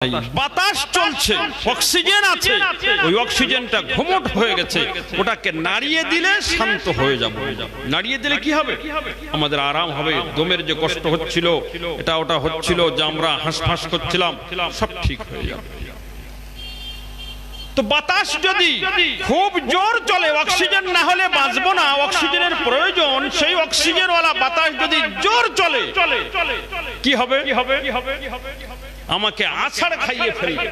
বাতাস চলছে, অক্সিজেন আছে, ওই অক্সিজেনটা ঘুমট হয়ে গেছে, ওটাকে নাড়িয়ে দিলে শান্ত হয়ে যাবে। নাড়িয়ে দিলে কি হবে? আমাদের আরাম হবে। দমের যে কষ্ট হচ্ছিল, এটা ওটা হচ্ছিল, যে আমরা হাঁসফাঁস করছিলাম, সব ঠিক হয়ে যাবে। তো বাতাস যদি খুব জোর চলে, অক্সিজেন না হলে বাঁচবো না, অক্সিজেনের প্রয়োজন। সেই অক্সিজেনওয়ালা বাতাস যদি জোর চলে, কি হবে? আমাকে আছাড় খাইয়ে ফেলবে,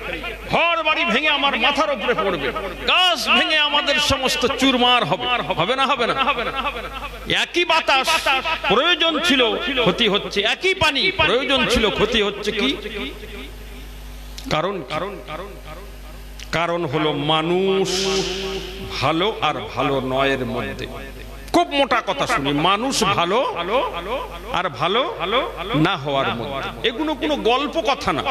ঘর বাড়ি ভেঙে আমার মাথার উপরে পড়বে, গাছ ভেঙে আমাদের সমস্ত চুরমার হবে। হবে না? হবে না? একই বাতাস প্রয়োজন ছিল, ক্ষতি হচ্ছে। একই পানি প্রয়োজন ছিল, ক্ষতি হচ্ছে। কি কারণ? কারণ হলো মানুষ ভালো আর ভালো নয়ের মধ্যে। খুব মোটা কথা শুনি, মানুষ ভালো আর ভালো না হওয়ার মধ্যে। এগুলো কোনো গল্প কথা না,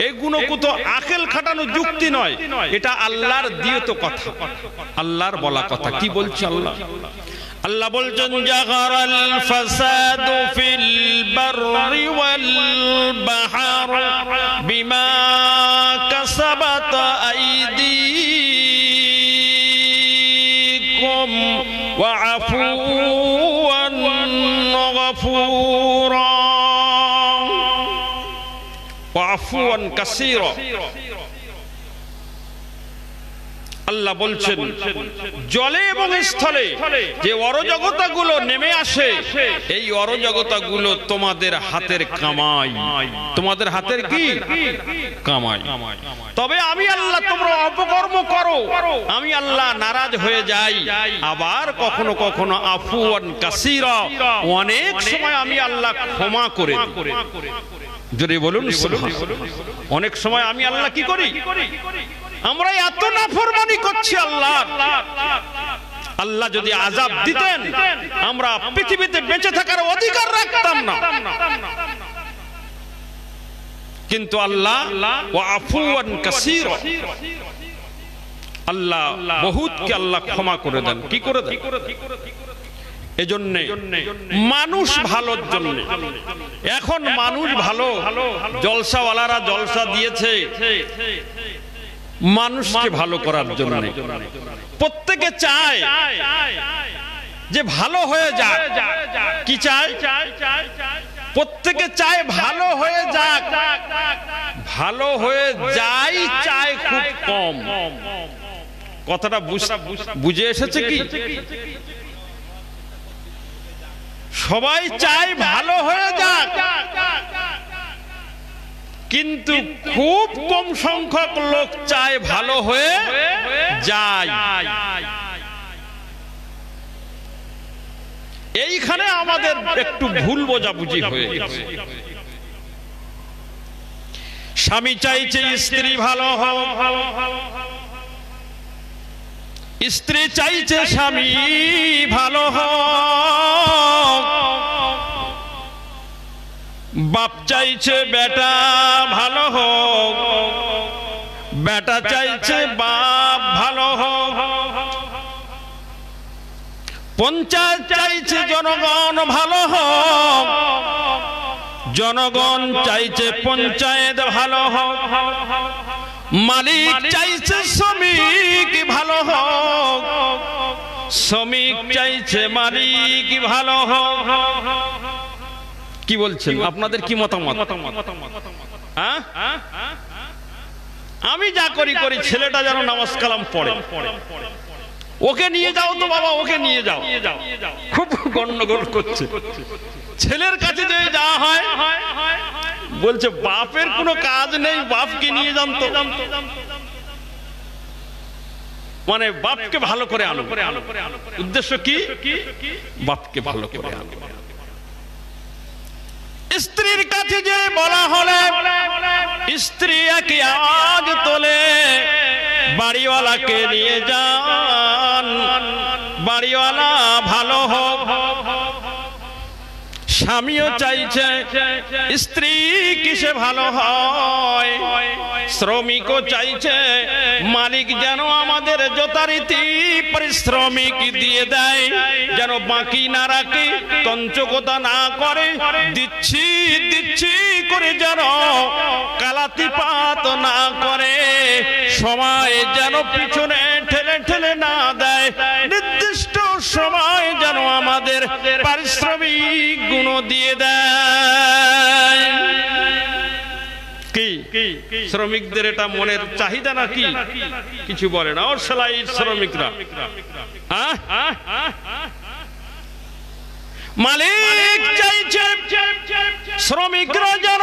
এগুলো কোনো আকেল খাটানো যুক্তি নয়, এটা আল্লাহর দিয়ত কথা, আল্লাহর বলা কথা। কি বলছে আল্লাহ? আল্লাহ বলছেন, জাগারাল ফাসাদু ফিল বাররি ওয়াল বাহর বিমা কাসাবাত আইদিকুম ওয়া আফুওয়ান গফুরা ওয়া আফুওয়ান কাসীরা। আল্লাহ বলছেন, জলে এবং স্থলে যে অরজগতাগুলো নেমে আসে, এই অরজগতাগুলো তোমাদের হাতের কামাই। তোমাদের হাতের কি কামাই? তবে আমি আল্লাহ, তোমরা অপকর্ম করো, আমি আল্লাহ নারাজ হয়ে যাই। আবার কখনো কখনো আফুয়ান কাসীরা, অনেক সময় আমি আল্লাহ ক্ষমা করে দিই। যদি বলুন সুবহানাল্লাহ। অনেক সময় আমি আল্লাহ কি করি? আমরা এত নাফরমানি করছি আল্লাহ। আল্লাহ যদি আযাব দিতেন, আমরা পৃথিবীতে বেঁচে থাকার অধিকার রাখতাম না। কিন্তু আল্লাহ ওয়া আফুওয়ান কাসীরা, আল্লাহ বহুতকে আল্লাহ ক্ষমা করে দেন। কি করে দেন? এজন্য মানুষ ভালোর জন্য। এখন মানুষ ভালো, জলসাওয়ালারা জলসা দিয়েছে মানুষকে ভালো করার জন্য। প্রত্যেকে চায় যে ভালো হয়ে যাক। কি চায়? প্রত্যেকে চায় ভালো হয়ে যাক। ভালো হয়ে যাই চায় খুব কম। কথাটা বুঝে এসেছে কি? সবাই চায় ভালো হয়ে যাক, কিন্তু খুব কম সংখ্যক লোক চায় ভালো হয়ে যায়। এইখানে আমাদের একটু ভুল বোঝাবুঝি হয়ে গেছে। স্বামী চাইছে স্ত্রী ভালো হোক, স্ত্রী চাইছে স্বামী ভালো হোক, বাপ চাইছে বেটা ভালো হোক, বেটা চাইছে বাপ ভালো হোক, পঞ্চায়েত চাইছে জনগণ ভালো হোক, জনগণ চাইছে পঞ্চায়েত ভালো হোক, মালিক চাইছে শ্রমিক ভালো হোক, শ্রমিক চাইছে মালিক ভালো হোক। কি বলছেন? আপনাদের কি মতামত? আমি যা করি, ছেলেটা যেন নামাজ কালাম পড়ে। ওকে নিয়ে যাও তো বাবা, ওকে নিয়ে যাও। খুব গন্ডগোল করছে। ছেলের কাছে যে যাওয়া হয়, বলছে বাপের কোনো কাজ নেই, বাপকে নিয়ে যান তো। মানে বাপকে ভালো করে আনো। উদ্দেশ্য কি? বাপকে ভালো করে আনো। স্ত্রীর কাছে যে বলা হলে স্ত্রী একই আওয়াজ তোলে, বাড়িওয়ালাকে নিয়ে যান, বাড়িওয়ালা ভালো হোক। স্বামীও চাইছে স্ত্রী কিসে ভালো হয়, শ্রমিকও চাইছে মালিক যেন আমাদের যথারীতি পারিশ্রমিক দিয়ে দেয়, যেন বাকি না রাখে, কঞ্চকতা না করে। দিচ্ছি বিচ্ছি করে যেন কালাতিপাত না করে, সময় যেন পিছনে ঠেলে ঠেলে না দেয়, নির্দিষ্ট সময় যেন আমাদের পারিশ্রমিক গুণ দিয়ে দেয়। কি শ্রমিকদের এটা মনের চাহিদা নাকি? কিছু বলে না। ওর সেলাই শ্রমিকরা মালিক চাইছে শ্রমিকরা যেন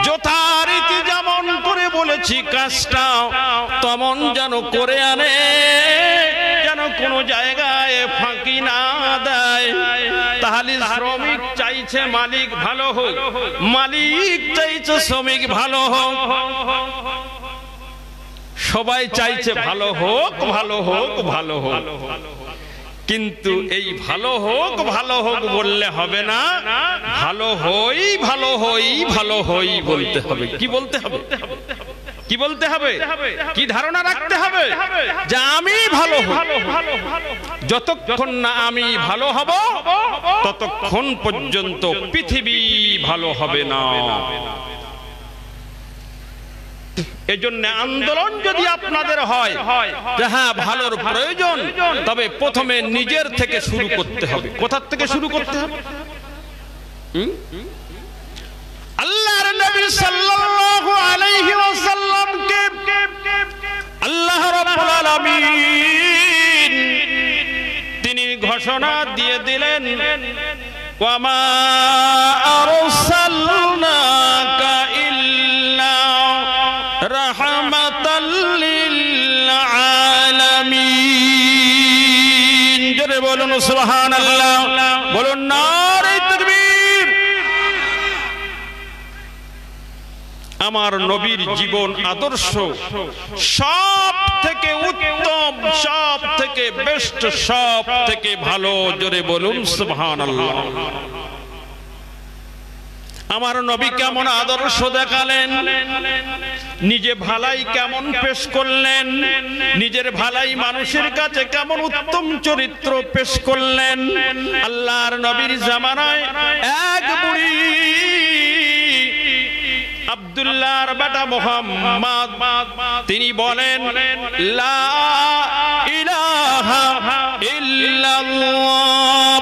যথারীতি যেমন করে বলেছি কাজটা তেমন যেন করে আনে, যেন কোনো জায়গায় ফাঁকি না দেয়। তাহলে শ্রমিক চাইছে মালিক ভালো হোক, মালিক চাইছে শ্রমিক ভালো হোক, সবাই চাইছে ভালো হোক, ভালো হোক, ভালো হোক। কিন্তু এই ভালো হোক ভালো হোক বললে হবে না, ভালো হই ভালো হই ভালো হই বলতে হবে। কি বলতে হবে? কি বলতে হবে? কি ধারণা রাখতে হবে? যে আমি ভালো হব। যতক্ষণ না আমি ভালো হব ততক্ষণ পর্যন্ত পৃথিবী ভালো হবে না। এজন্য আন্দোলন যদি আপনাদের হয় যে হ্যাঁ ভালোর প্রয়োজন, তবে প্রথমে নিজের থেকে শুরু করতে হবে। কোথা থেকে শুরু করতে হবে? আল্লাহর নবী সাল্লাল্লাহু আলাইহি ওয়াসাল্লামকে আল্লাহ রাব্বুল আলামিন তিনি ঘোষণা দিয়ে দিলেন, ওয়া মা আরসালনাকা ইল্লা রাহমাতাল লিল আলামিন। জোরে বলুন সুবহানাল্লাহ, বলুন নারে তাকবীর। আমার নবীর জীবন আদর্শ সব থেকে উত্তম, সব থেকে বেস্ট, সব থেকে ভালো। জোরে বলুন সুবহানাল্লাহ। আমার নবী কেমন আদর্শ দেখালেন, নিজে ভালাই কেমন পেশ করলেন, নিজের ভালাই মানুষের কাছে কেমন উত্তম চরিত্র পেশ করলেন। আল্লাহর নবীর জামানায় এক বুড়ি আব্দুল্লাহর বেটা মুহাম্মদ তিনি বলেন, লা ইলাহা ইল্লাল্লাহ।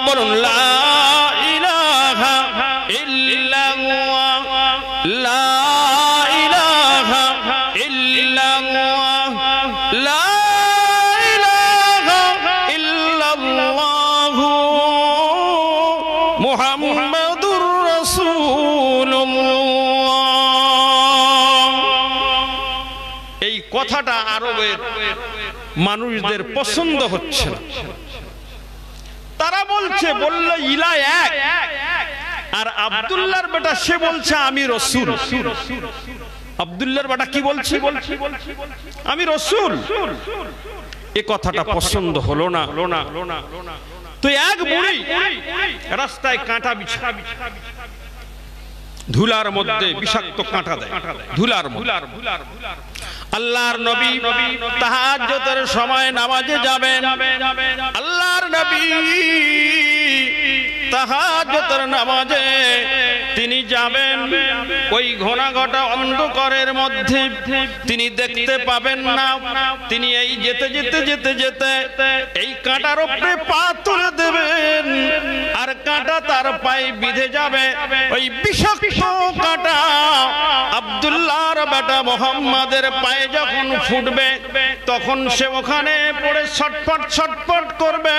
বলুন লা ইলাহা ইল্লাল্লাহ, লা ইলাহা ইল্লাল্লাহ, লা ইলাহা ইল্লাল্লাহ মুহাম্মাদুর রাসূলুল্লাহ। এই কথাটা আরবের মানুষদের পছন্দ হচ্ছে না। তারা বললে ইলা এক, আর আব্দুল্লাহর বেটা সে বলছে আমি রাসূল। আব্দুল্লাহর বেটা কি বলছে? আমি রাসূল। এই কথাটা পছন্দ হলো না। তো এক বুড়ি রাস্তায় কাঁটা বিছা, ধুলার মধ্যে বিষাক্ত কাঁটা দেয়, ধুলার মধ্যে। আল্লাহর নবী তাহাজ্জুদের সময় নামাজে যাবেন। আল্লাহর নবী তাহাজ্জুদের নামাজে তিনি যাবেন, ওই ঘোনাঘটা অন্ধকারের মধ্যে তিনি দেখতে পাবেন না। তিনি এই যেতে যেতে যেতে যেতে এই কাঁটার উপরে পা তুলে দেবেন, আর কাঁটা তার পায়ে বিঁধে যাবে। ওই বিষাক্ত কাঁটা আব্দুল্লাহর বেটা মুহাম্মাদের পায়ে যখন ফুটবে, তখন সে ওখানে পড়ে ছটফট ছটফট করবে।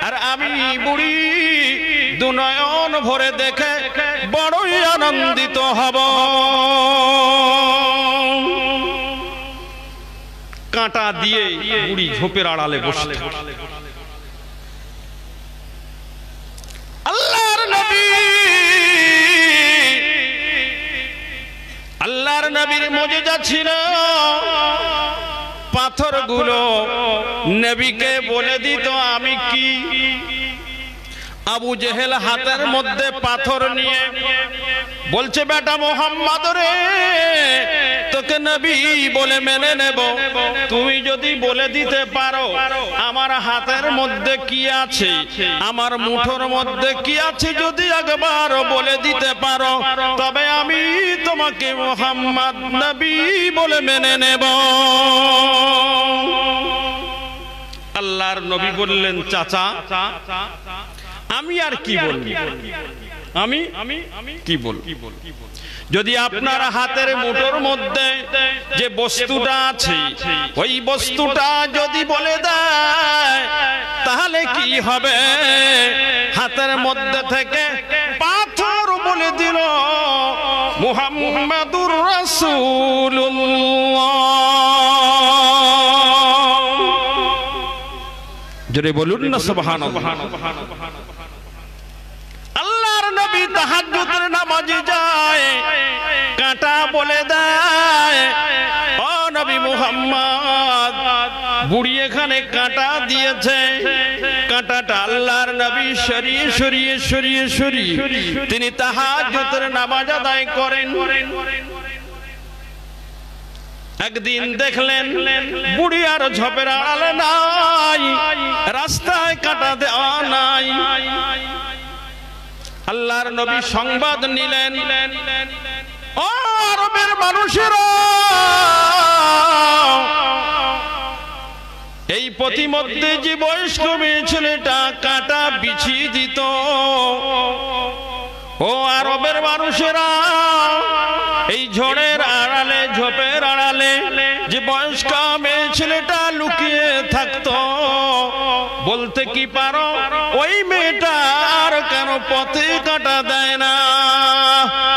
আর আমি বুড়ি দুনয়ন ভরে দেখে বড়ই আনন্দিত হব। কাঁটা দিয়ে বুড়ি ঝোপের আড়ালে বসে থাকে। আল্লাহর নবীর মুজিজা ছিল পাথরগুলো নবীকে বলে দিত আমি কি। আবু জেহেল হাতের মধ্যে পাথর নিয়ে বলছে বেটা মোহাম্মদ রে, তোকে নবী বলে মেনে নেব, তুমি যদি বলে দিতে পারো আমার হাতের মধ্যে কি আছে, আমার মুঠোর মধ্যে কি আছে, যদি একবার বলে দিতে পারো তবে আমি তোমাকে মোহাম্মদ নবী বলে মেনে নেব। আল্লাহর নবী বললেন, চাচা আমি আর কি বলবো, আমি কি বলবো, যদি আপনার হাতের মুঠোর মধ্যে যে বস্তুটা আছে ওই বস্তুটা যদি বলে দেয় তাহলে কি হবে? হাতের মধ্যে থেকে পাথর বলে দিল মুহাম্মাদুর রাসূলুল্লাহ। জোরে বলুন না সুবহানাল্লাহ। আল্লাহর নবী তাহাজ্জুদের নামাজে যায়, কাঁটা বলে দেয় ও নবী মুহাম্মদ, বুড়ি এখানে কাঁটা দিয়েছে, কাঁটাটা আল্লাহর নবী সরিয়ে সরিয়ে সরিয়ে সরিয়ে তিনি তাহাজ্জুদের নামাজ আদায় করেন। একদিন দেখলেন বুড়ি আর ঝোপের আড়ালে নাই, রাস্তায় কাঁটা দেওয়া নাই। আল্লাহর নবী সংবাদ নিলেন, ও আরবের মানুষেরা, এই প্রতিমধ্যে যে বয়স্ক মেয়ে ছেলেটা কাঁটা বিছিয়ে দিত, ও আরবের মানুষেরা, এই ঝড়ের আড়ালে ঝোপের আড়ালে যে বয়স্ক মেয়ে ছেলেটা লুকিয়ে থাকতো, বলতে কি পারো ওই মেয়েটা আর কেন পথে কাঁটা দেয় না?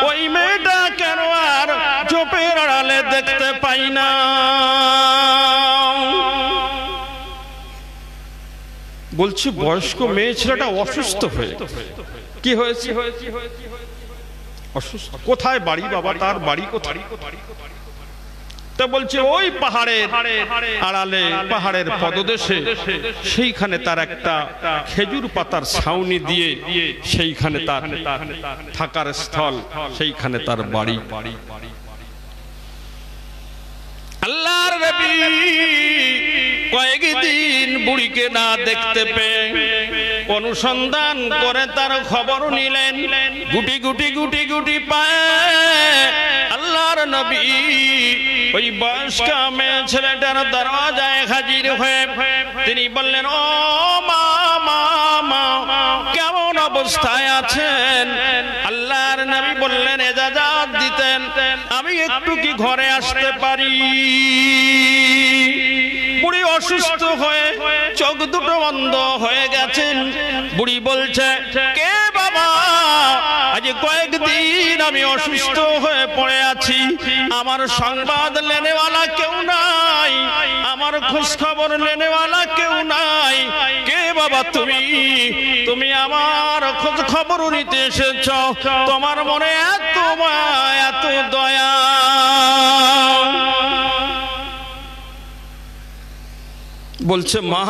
ওই মেয়েটা কেন আর ঝোপের আড়ালে দেখতে পাই না? বলছি বয়স্ক মেয়ে ছেলেটা অসুস্থ হয়ে, কি হয়েছে? অসুস্থ। কোথায় বাড়ি বাবা? তার বাড়ি কোথায়? তা বলছে ওই পাহাড়ের আড়ালে, পাহাড়ের পদদেশে, সেইখানে তার একটা খেজুর পাতার ছাউনি দিয়ে সেইখানে তার থাকার স্থল, সেইখানে তার বাড়ি। আল্লাহর নবী কয়েকদিন বুড়িকে না দেখতে পেয়ে অনুসন্ধান করে তার খবর নিলেন। গুটি গুটি গুটি গুটি পায়ে আল্লাহর নবী ওই বয়স্ক মেয়ে ছেলেটার দরজায় হাজির হয়ে তিনি বললেন, ও মা, কেমন অবস্থায় আছেন? আল্লাহর নবী বললেন, ইজাজত দিতেন আমি একটু কি ঘরে আসতে পারি? বুড়ি অসুস্থ হয়ে চোখ দুটো বন্ধ হয়ে গেছেন। বুড়ি বলছে, কে বাবা? আজ কয়েকদিন আমি অসুস্থ হয়ে পড়ে আছি, আমার সংবাদ লেনেওয়ালা কেউ নাই, আমার খোঁজ খবর লেনেওয়ালা কেউ নাই। কে বাবা তুমি? তুমি আমার খোঁজ খবর নিতে এসেছ, তোমার মনে এত মায়া, এত দয়া। বলছে মা,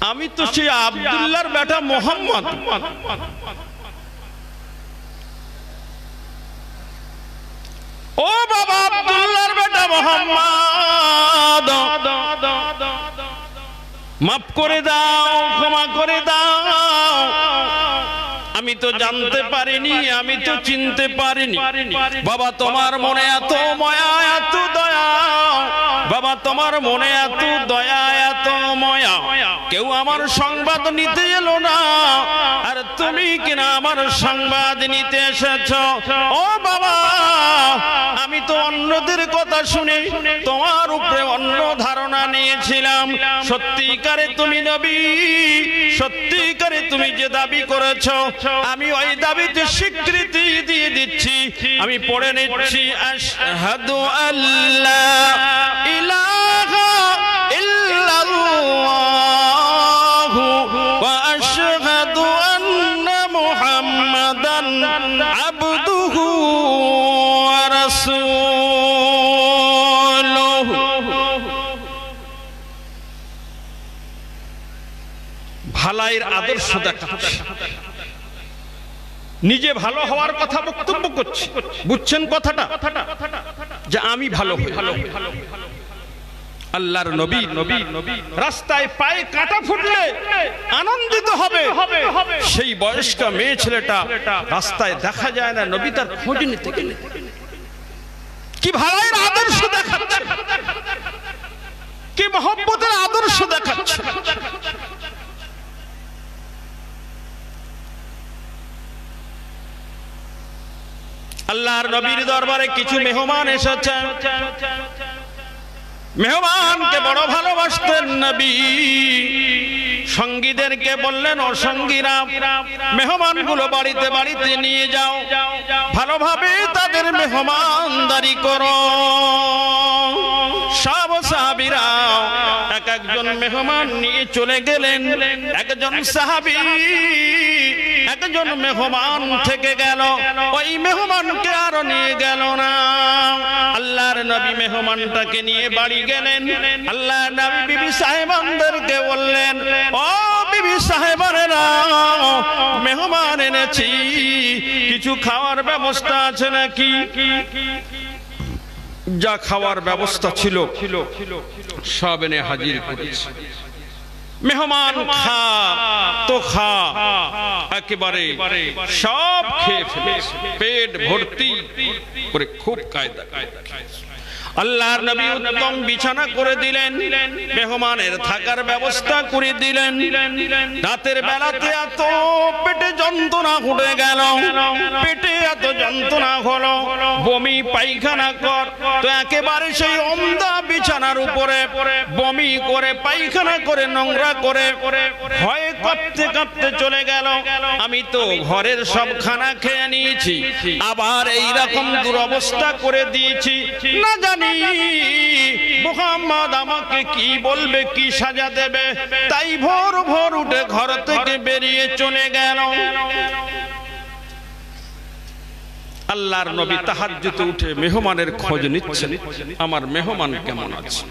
আমি তো সেই আব্দুল্লাহর বেটা মোহাম্মদ। ও বাবা, আব্দুল্লাহর বেটা মোহাম্মদ, মাফ করে দাও, ক্ষমা করে দাও, আমি তো জানতে পারিনি, আমি তো চিনতে পারিনি। বাবা তোমার মনে এত মায়া, এত দয়া, বাবা তোমার মনে এত দয়া, এত মায়া, কেউ আমার সংবাদ নিতে এলো না, আর তুমি কিনা আমার সংবাদ নিতে এসেছ। ও বাবা, আমি তো অন্যদের কথা শুনে তোমার উপরে অন্য ধারণা নিয়েছিলাম। সত্যিকারে তুমি নবী, সত্যিকারে তুমি যে দাবি করেছ, আমি ওই দাবিতে স্বীকৃতি দিয়ে দিচ্ছি। আমি পড়ে নিচ্ছি, আশহাদু আল্লা ইলাহা ইল্লাল্লাহু ওয়া আশহাদু আন্না মুহাম্মাদান আবদুহু ওয়া রাসূলুহু। ভালাইয়ের আদর্শ দেখাচ্ছে। নিজে ভালো হওয়ার কথা বক্তব্য করছে, বুঝছেন কথাটা, যে আমি ভালো হই। আল্লাহর নবী রাস্তায় পায়ে কাঁটা ফুটলে আনন্দিত হবে, সেই বয়স্ক মেয়ে ছেলেটা রাস্তায় দেখা যায় না, নবী তার খোঁজ নিতে গেলে কি ভালোর আদর্শ দেখাচ্ছে, কি মহব্বতের আদর্শ দেখাচ্ছে। আল্লাহর নবীর দরবারে কিছু মেহমান এসেছে, মেহমানকে বড় ভালোবাসতেন নবী। সঙ্গীদেরকে বললেন, ও সঙ্গীরা, মেহমানগুলো বাড়িতে বাড়িতে নিয়ে যাও, ভালোভাবে তাদের মেহমানদারি করো। সব সাহাবীরা এক একজন মেহমান নিয়ে চলে গেলেন। একজন সাহাবী একজন মেহমান থেকে গেল, ওই মেহমানকে আরো নিয়ে গেল না। আল্লাহর নবী মেহমানটাকে নিয়ে বাড়ি গেলেন। আল্লাহর নবী বিবি সাহেবানদেরকে বললেন, ও বিবি সাহেবানেরা, মেহমান এনেছি, কিছু খাওয়ার ব্যবস্থা আছে নাকি? যা খাওয়ার ব্যবস্থা ছিল সব এনে হাজির করেছে। মেহমান খা তো খা, একেবারে সব খেয়ে ফেলেছে, পেট ভর্তি করে খুব কায়দা। আল্লাহর নবী উত্তম বিছানা করে দিলেন, মেহমানের থাকার ব্যবস্থা করে দিলেন। রাতের বেলাতে এত পেটে যন্ত্রণা উঠে গেল, পেটে এত যন্ত্রণা হলো, বমি পায়খানা কর, তো একেবারে সেই ওমদা বিছানার উপরে বমি করে পায়খানা করে নোংরা করে ভয়ে কাঁপতে কাঁপতে চলে গেল, আমি তো ঘরের সব খানা খেয়ে নিয়েছি, আবার এইরকম দুরবস্থা করে দিয়েছি, না জানি মুহাম্মদ আমাকে কি বলবে, কি সাজা দেবে। তাই ভোর ভোর উঠে ঘর থেকে বেরিয়ে চলে গেল। আল্লাহর নবী তাহাজ্জুদে উঠে মেহমানের খোঁজ নিচ্ছেন, আমার মেহমান কেমন আছে।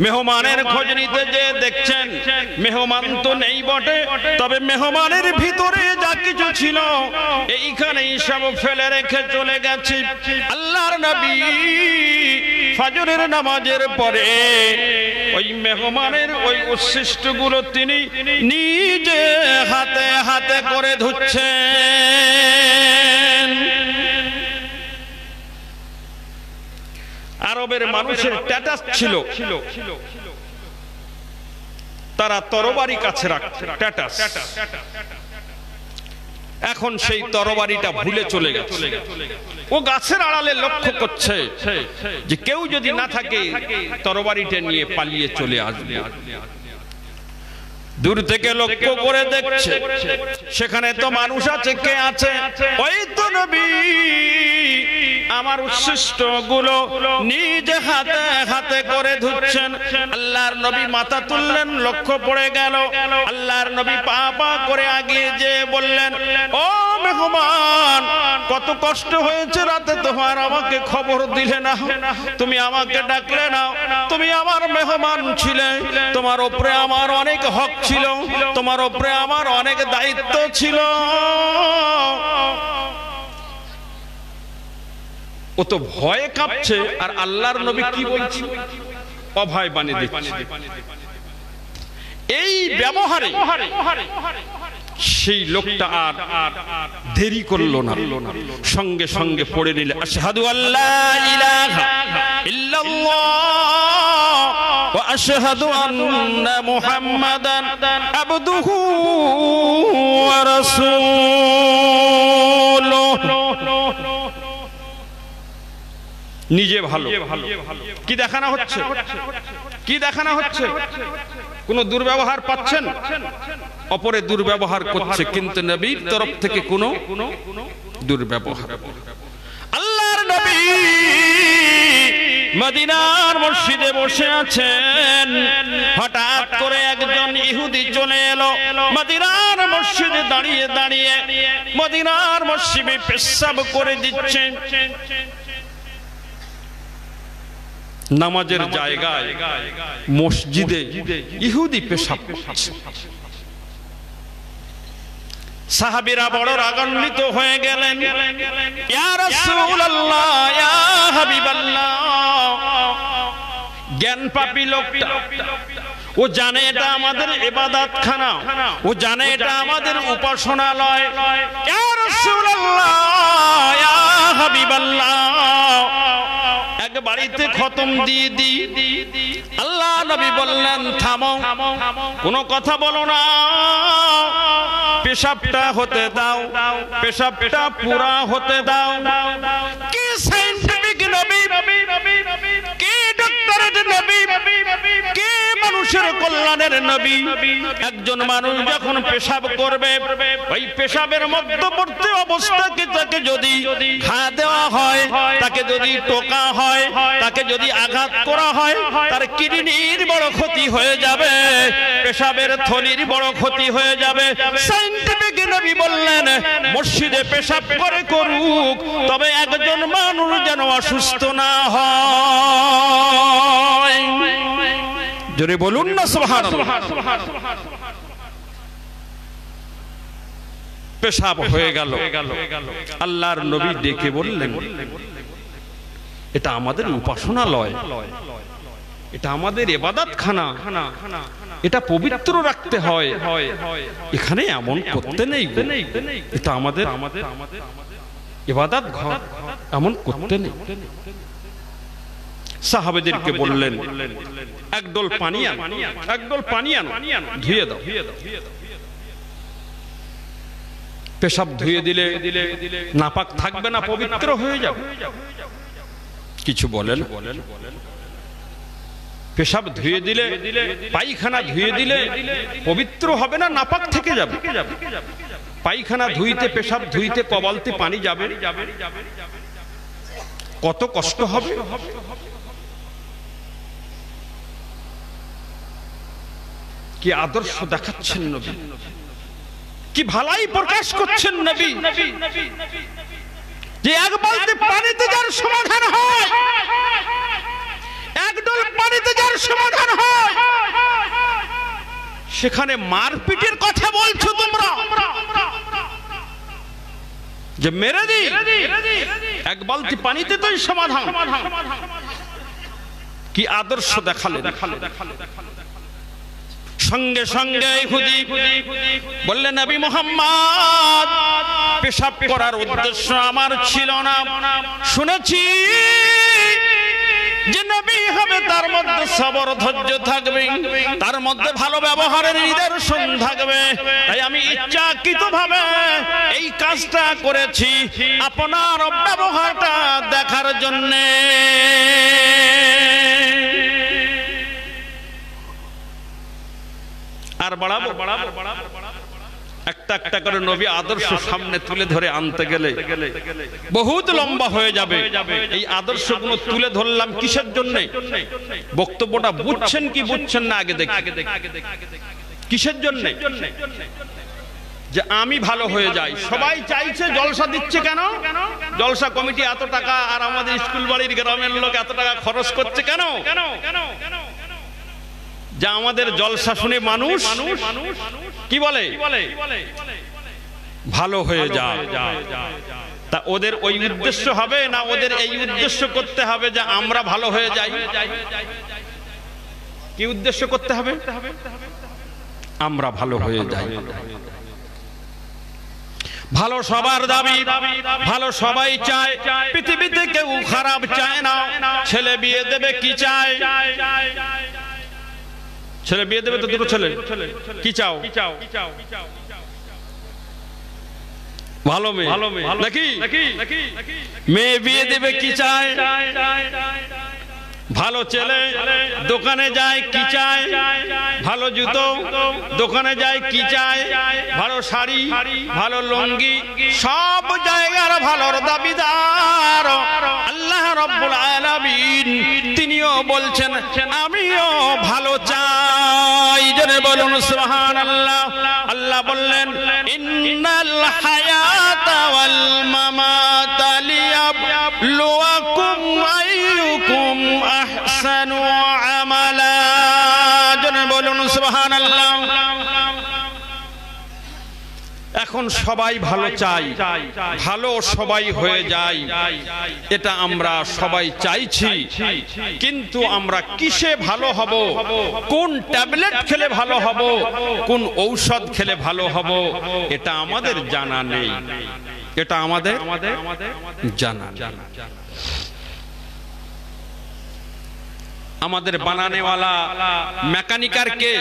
মেহমানের খোঁজ নিতে যে দেখছেন মেহমান তো নেই বটে, তবে মেহমানের ভিতরে যা কিছু ছিল এইখানেই সব ফেলে রেখে চলে গেছে। আল্লাহর নবী ফজরের নামাজের পরে ওই মেহমানের ওই উচ্ছিষ্টগুলো তিনি নিজে হাতে হাতে করে ধুচ্ছেন। আরবের মানুষের স্ট্যাটাস ছিল, তারা তরবারি কাছে রাখত, স্ট্যাটাস। এখন সেই তরবারিটা ভুলে চলে গেছে। ও গাছের আড়ালে লক্ষ্য করছে যে কেউ যদি না থাকে তরবারিটা নিয়ে পালিয়ে চলে আসবে। দূর থেকে লক্ষ্য করে দেখছে সেখানে তো মানুষ আছে, কে আছে? ওই তো নবী আমার উচ্ছিষ্ট গুলো নিজে হাতে হাতে করে ধুচ্ছেন। আল্লাহর নবী মাথা তুললেন, লক্ষ্য পড়ে গেল। আল্লাহর নবী পা পা করে আগিয়ে যে বললেন, ও মেহমান, কত কষ্ট হয়েছে রাতে, তোমার আমাকে খবর দিলে না, তুমি আমাকে ডাকলে না, তুমি আমার মেহমান ছিলে, তোমার উপরে আমার অনেক হক ছিল, তোমার উপরে আমার অনেক দায়িত্ব ছিল। ও তো ভয়ে কাঁপছে, আর আল্লাহর নবী কি বলছে? অভয় বাণী দিচ্ছে। এই ব্যবহারে সেই লোকটা আর দেরি করলো না, সঙ্গে সঙ্গে পড়ে নিলে আশহাদু আল্লা ইলাহা ইল্লাল্লাহ ওয়া আশহাদু আন্না মুহাম্মাদান আবদুহু ওয়া রাসূলুহু। নিজে ভালো, কি দেখানো হচ্ছে? কি দেখানো হচ্ছে? কোন দুর্ব্যবহার পাচ্ছেন? অপরে দুর্ব্যবহার করছে, কিন্তু নবীর তরফ থেকে কোনো দুর্ব্যবহার। আল্লাহর নবী মদিনার মসজিদে বসে আছেন, হঠাৎ করে একজন ইহুদি চলে এলো। মদিনার মসজিদে দাঁড়িয়ে দাঁড়িয়ে মদিনার মসজিদে পেশাব করে দিচ্ছে। নামাজের জায়গায় মসজিদে ইহুদি পেশাব করছে। সাহাবীরা বড় রাগান্বিত হয়ে গেলেন, ইয়া রাসূলুল্লাহ, ইয়া হাবিবাল্লাহ, জ্ঞান পাপী লোকটা, ও জানে এটা আমাদের ইবাদতখানা, ও জানে এটা আমাদের উপাসনালয়। ইয়া রাসূলুল্লাহ, ইয়া হাবিবাল্লাহ, এক বাড়িতে খতম দিয়ে দি। আল্লাহ নবী বললেন, থামো, কোনো কথা বলো না, পেশাবটা হতে দাও, পেশাবটা পুরা হতে দাও। কি সায়েন্টিফিক নবী, কি ডক্টরেট নবী, কি মানুষের কল্যাণের নবী। একজন মানুষ যখন পেশাব করবে, ওই পেশাবের মধ্যবর্তী অবস্থাকে তাকে যদি ঘা দেওয়া হয়, তাকে যদি টোকা হয়, তাকে যদি আঘাত করা হয়, তার কিডনির বড় ক্ষতি হয়ে যাবে, পেশাবের থলির বড় ক্ষতি হয়ে যাবে। সায়েন্টিফিক নবী বললেন, মসজিদে পেশাব করে করুক, তবে একজন মানুষ যেন অসুস্থ না হয়। জোরে বলুন না সুবহানাল্লাহ। পেশাব হয়ে গেল, আল্লাহর নবী ডেকে বললেন, এটা আমাদের উপাসনালয়, এটা আমাদের ইবাদতখানা, এটা পবিত্র রাখতে হয়, এখানে এমন করতে নেই, এটা আমাদের ইবাদত ঘর, এমন করতে নেই। সাহাবেদেরকে বললেন, একডোল পানি আনো, একডোল পানি আনো, ধুয়ে দাও। পেশাব ধুয়ে দিলে নাপাক থাকবে না, পবিত্র হয়ে যাবে। কিছু বলেন, পেশাব ধুয়ে দিলে, পায়খানা ধুয়ে দিলে পবিত্র হবে না, নাপাক থেকে যাবে। পায়খানা ধুইতে, পেশাব ধুইতে কবালতে পানি যাবে, কত কষ্ট হবে। কি আদর্শ দেখাচ্ছেন নবী, কি ভালাই প্রকাশ করছেন নবী, যে এক বালতি পানিতে যার সমাধান হয়, একডোল পানিতে যার সমাধান হয়, সেখানে মারপিটের কথা বলছো তোমরা, যে মেরে দি, এক বালতি পানিতে তোই সমাধান। কি আদর্শ দেখালেন। সঙ্গে সঙ্গে ইহুদি বললেন, নবী মুহাম্মদ, পেশাব করার উদ্দেশ্য আমার ছিল না, শুনেছি যে নবী হবে তার মধ্যে সবর ধৈর্য থাকবে, তার মধ্যে ভালো ব্যবহারের নিদর্শন থাকবে, তাই আমি ইচ্ছাকৃতভাবে এই কাজটা করেছি আপনার ব্যবহারটা দেখার জন্যে। আর বাড়াবো, একটা একটা করে নবী আদর্শ সামনে তুলে ধরে আনতে গেলে বহুত লম্বা হয়ে যাবে। এই আদর্শগুলো তুলে ধরলাম কিসের জন্য? বক্তব্যটা বুঝছেন কি বুঝছেন না আগে দেখি। কিসের জন্য? যে আমি ভালো হয়ে যাই। সবাই চাইছে, জলসা দিচ্ছে কেন? জলসা কমিটি এত টাকা, আর আমাদের স্কুল বাড়ির গ্রামের লোক এত টাকা খরচ করছে কেন? যা আমাদের জলসা শুনে মানুষ কি বলে? ভালো হয়ে যায়। তা ওদের ওই উদ্দেশ্য হবে না ওদের এই উদ্দেশ্য করতে হবে যে আমরা ভালো হয়ে যাই? কি উদ্দেশ্য করতে হবে? আমরা ভালো হয়ে যাই। ভালো সবার দাবি, ভালো সবাই চায়, পৃথিবীতে কেউ খারাপ চায় না। ছেলে বিয়ে দেবে কি চায়? ছেলে বিয়ে দেবে তো দুটো ছেলে, কি চাও? ভালো মেয়ে নাকি? মেয়ে বিয়ে দেবে কি চায়? ভালো ছেলে। দোকানে যায় কি চায়? ভালো জুতো। দোকানে যায় কি চায়? ভালো শাড়ি, ভালো লুঙ্গি। সব জায়গার ভালোর দাবিদার আল্লাহ রাব্বুল আলামিন। তিনিও বলছেন আমিও ভালো চাই। জোরে বলুন সুবহানাল্লাহ। আল্লাহ বললেন ইন্নাল হায়াতা ওয়াল মামাতা লিয়াবলুয়াকুম আইয়ুকুম আহসানু আমালা। জোরে বলুন সুবহানাল্লাহ। এখন সবাই ভালো চাই, ভালো সবাই হয়ে যায়, এটা আমরা সবাই চাইছি। কিন্তু আমরা কিসে ভালো হব, কোন ট্যাবলেট খেলে ভালো হব, কোন ঔষধ খেলে ভালো হব, এটা আমাদের জানা নেই, এটা আমাদের জানা। আমাদের বানানেওয়ালা মেকানিকার কে?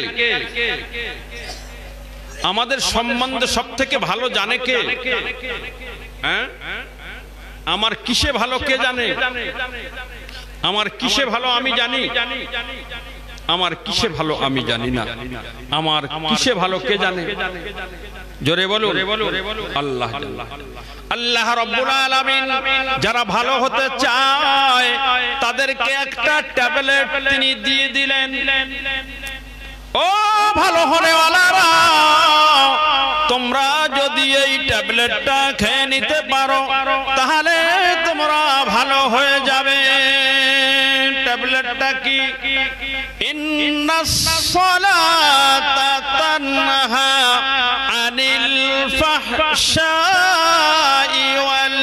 আমাদের সম্বন্ধে সব থেকে ভালো জানে কে? হ্যাঁ, আমার কিসে ভালো কে জানে? আমার কিসে ভালো আমি জানি, আমার কিসে ভালো আমি জানি না। আমার কিসে ভালো কে জানে? জোরে বলুন আল্লাহ। আল্লাহ রাব্বুল আলামিন যারা ভালো হতে চায় তাদেরকে একটা ট্যাবলেট তিনি দিয়ে দিলেন। ও ভালো হনেওয়ালারা, তোমরা যদি এই ট্যাবলেটটা খেয়ে নিতে পারো তাহলে তোমরা ভালো হয়ে যাবে। ট্যাবলেটটা কি? ইন্নাস সালাতা তানহা আনিল ফাহশাই ওয়াল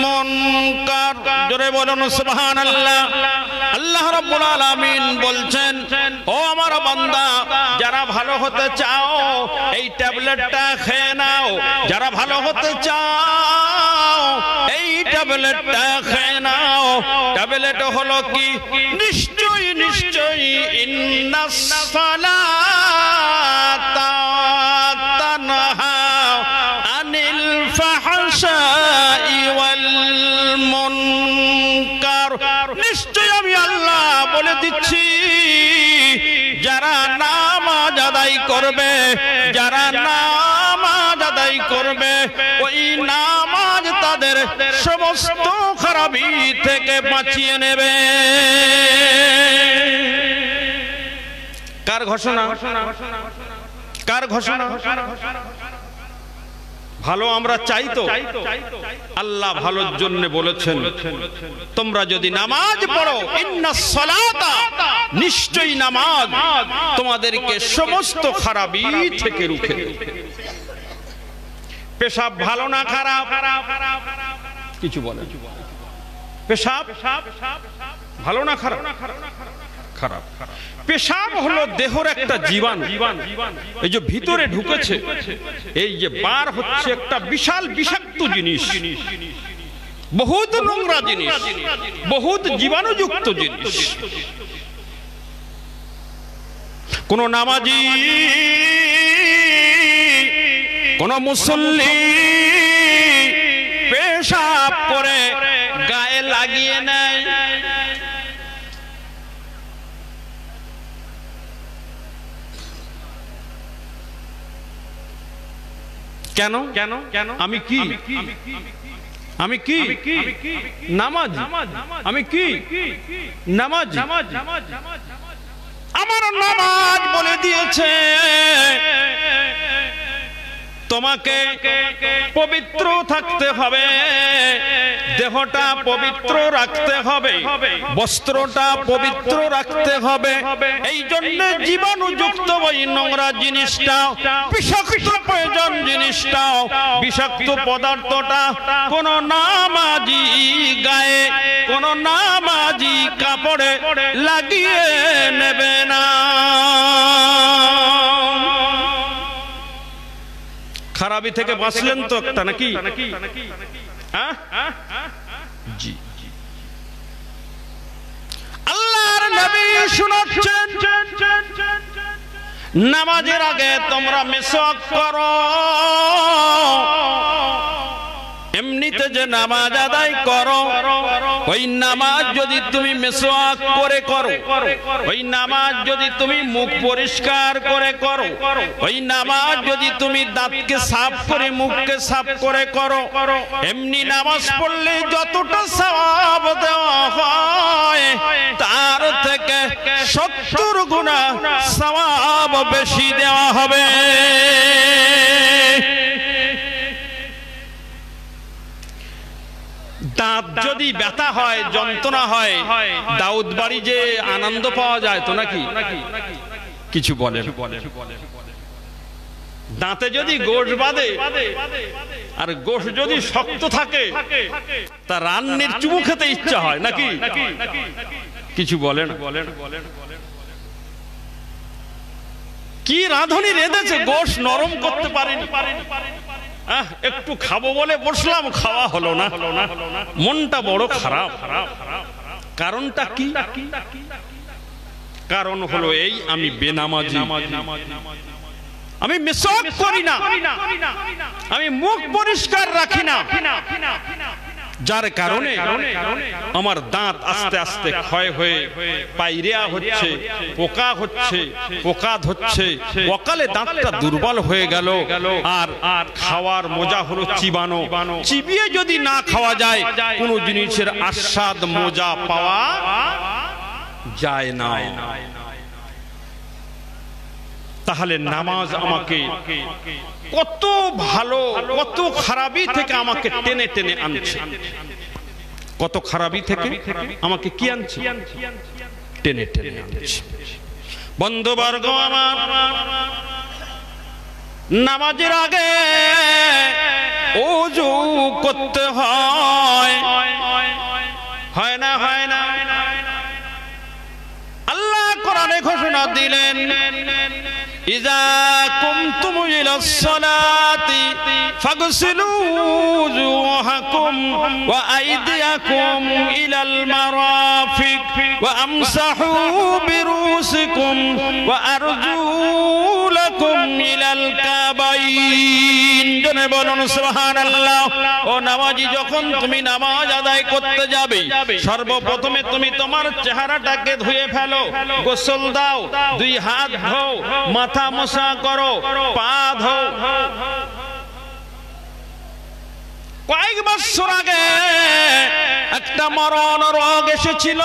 মুনকার। জোরে বলুন সুবহানাল্লাহ। আল্লাহ রাব্বুল আলামিন বলছেন, ও আমার বান্দা, যারা ভালো হতে চাও এই ট্যাবলেটটা খেয়ে নাও। যারা ভালো হতে চাও এই ট্যাবলেটটা খেয়ে নাও। ট্যাবলেট হলো কি? নিশ্চয়ই নিশ্চয়ই ইন্নাস সালাতা তানহা আনিল ফাহশাই ওয়াল মুনকার। নিশ্চয় আমি আল্লাহ বলে দিচ্ছি, যারা নামাজ আদায় করবে, যারা নামাজ আদায় করবে, ওই নামাজ তাদের সমস্ত খারাপি থেকে বাঁচিয়ে নেবে। কার ঘোষণা? কার ঘোষণা? ভালো আমরা চাই তো আল্লাহ ভালোর জন্য বলেছেন, তোমরা যদি নামাজ পড়ো, ইন্নাস সালাতা, নিশ্চয়ই নামাজ তোমাদেরকে সমস্ত খারাপি থেকে রুখে দেবে। পেশাব ভালো না খারাপ? কিছু বলে। পেশাব ভালো না খারাপ? খারাপ। পেশাব হলো দেহের একটা জীবাণু, এই যে ভিতরে ঢুকেছে, এই যে বার হচ্ছে একটা বিশাল বিষাক্ত জিনিস, বহুত নোংরা জিনিস, বহুত জীবাণুযুক্ত জিনিস। কোন নামাজি, কোন মুসল্লি পেশাব করে গায়ে লাগিয়ে নেয়, কেন? আমি কি? আমি কি? নামাজ। আমি কি? নামাজ। আমার নামাজ বলে দিয়েছে তোমাকে পবিত্র থাকতে হবে, দেহটা পবিত্র রাখতে হবে, বস্ত্রটা পবিত্র রাখতে হবে। এই জন্য জীবাণুযুক্ত ওই নোংরা জিনিসটা, বিষাক্ত প্রয়োজন জিনিসটা, বিষাক্ত পদার্থটা কোন নামাজি গায়ে, কোন নামাজি কাপড়ে লাগিয়ে নেবে না। খারাপি থেকে বাঁচলেন তো একটা নাকি? জি। আল্লাহর নবী শোনাচ্ছেন, নামাজের আগে তোমরা মিসওয়াক করো। এমনিতে যে নামাজ আদায় করো, ওই নামাজ যদি তুমি মিসওয়াক করে করো, ওই নামাজ যদি তুমি মুখ পরিষ্কার করে করো, ওই নামাজ যদি তুমি দাঁতকে সাফ করে মুখকে সাফ করে করো, এমনি নামাজ পড়লে যতটা সওয়াব দেওয়া হয় তার থেকে 70 গুণা সওয়াব বেশি দেওয়া হবে। দাঁত যদি ব্যথা হয়, যন্ত্রণা হয়, দাউদ বাড়ি যে আনন্দ পাওয়া যায় তো নাকি? কিছু বলে। দাঁতে যদি গোশ বাঁধে আর গোশ যদি শক্ত থাকে তা রান্নির চুমু খেতে ইচ্ছা হয় নাকি? কিছু বলেন কি রাঁধুনি রেঁধেছে, গোশ নরম করতে পারেনি। একটু খাবো বলে বসলাম, খাওয়া হলো না, মনটা বড় খারাপ। কারণটা কি? কারণ হলো এই, আমি বেনামাজি, আমি মিসওয়াক করি না, আমি মুখ পরিষ্কার রাখি না, যার কারণে আমার দাঁত আস্তে আস্তে ক্ষয় হয়ে পাইরিয়া হচ্ছে, পোকা হচ্ছে, পোকা ধরছে, অকালে দাঁতটা দুর্বল হয়ে গেল। আর খাওয়ার মজা হলো চিবানো, চিবিয়ে যদি না খাওয়া যায় কোন জিনিসের আস্বাদ মজা পাওয়া যায় না। তাহলে নামাজ আমাকে কত ভালো, কত খারাপি থেকে আমাকে টেনে টেনে আনছে, কত খারাপি থেকে আমাকে কি আনছে? টেনে টেনে আনছে। বন্ধুবর্গ আমার, নামাজের আগে ওযু করতে হয়, হয় না? হয় না? আল্লাহ কোরআনে ঘোষণা দিলেন, ইযা কুমতুম ইলাস সালাতি ফাগসিলু ওযুহাকুম ওয়া আইদিয়াকুম ইলাল মারাফিক ওয়া আমসাহু বিরুসিকুম ওয়া আরজুলাকুম ইলাল কাবাইন। জনে বলুন সুবহানাল্লাহ। ও নামাজি, যখন তুমি নামাজ আদায় করতে যাবে, সর্বপ্রথমে তুমি তোমার চেহারাটাকে ধুয়ে ফেলো, গোসল দাও, দুই হাত ধোও, মাথা মোছা করো, পা ধোও। কয়েক বছর আগে একটা মরণ রোগ এসেছিল,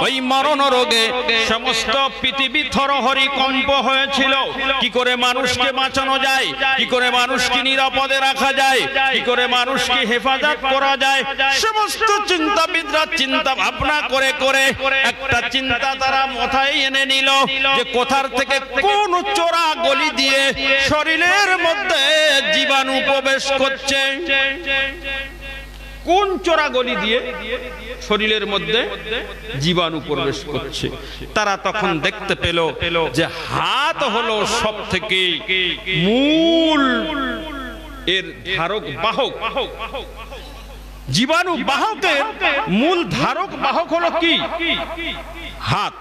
ওই মরণ রোগে সমস্ত পৃথিবী থরহরি কম্প হয়েছিল। কি করে মানুষকে বাঁচানো যায়, কি করে মানুষকে নিরাপদে রাখা যায়, কি করে মানুষকে হেফাজত করা যায়, সমস্ত চিন্তাবিদরা চিন্তা ভাবনা করে করে একটা চিন্তা তারা মাথায় এনে নিল যে কোথার থেকে কোন চোরা গলি দিয়ে শরীরের মধ্যে জীবাণু প্রবেশ করছে, কোন চোরা গলি দিয়ে শরীরের মধ্যে জীবাণু প্রবেশ করছে। তারা তখন দেখতে পেল যে হাত হলো সব থেকে মূল এর ধারক বাহক, জীবাণু বাহকের মূল ধারক বাহক হলো কি? হাত।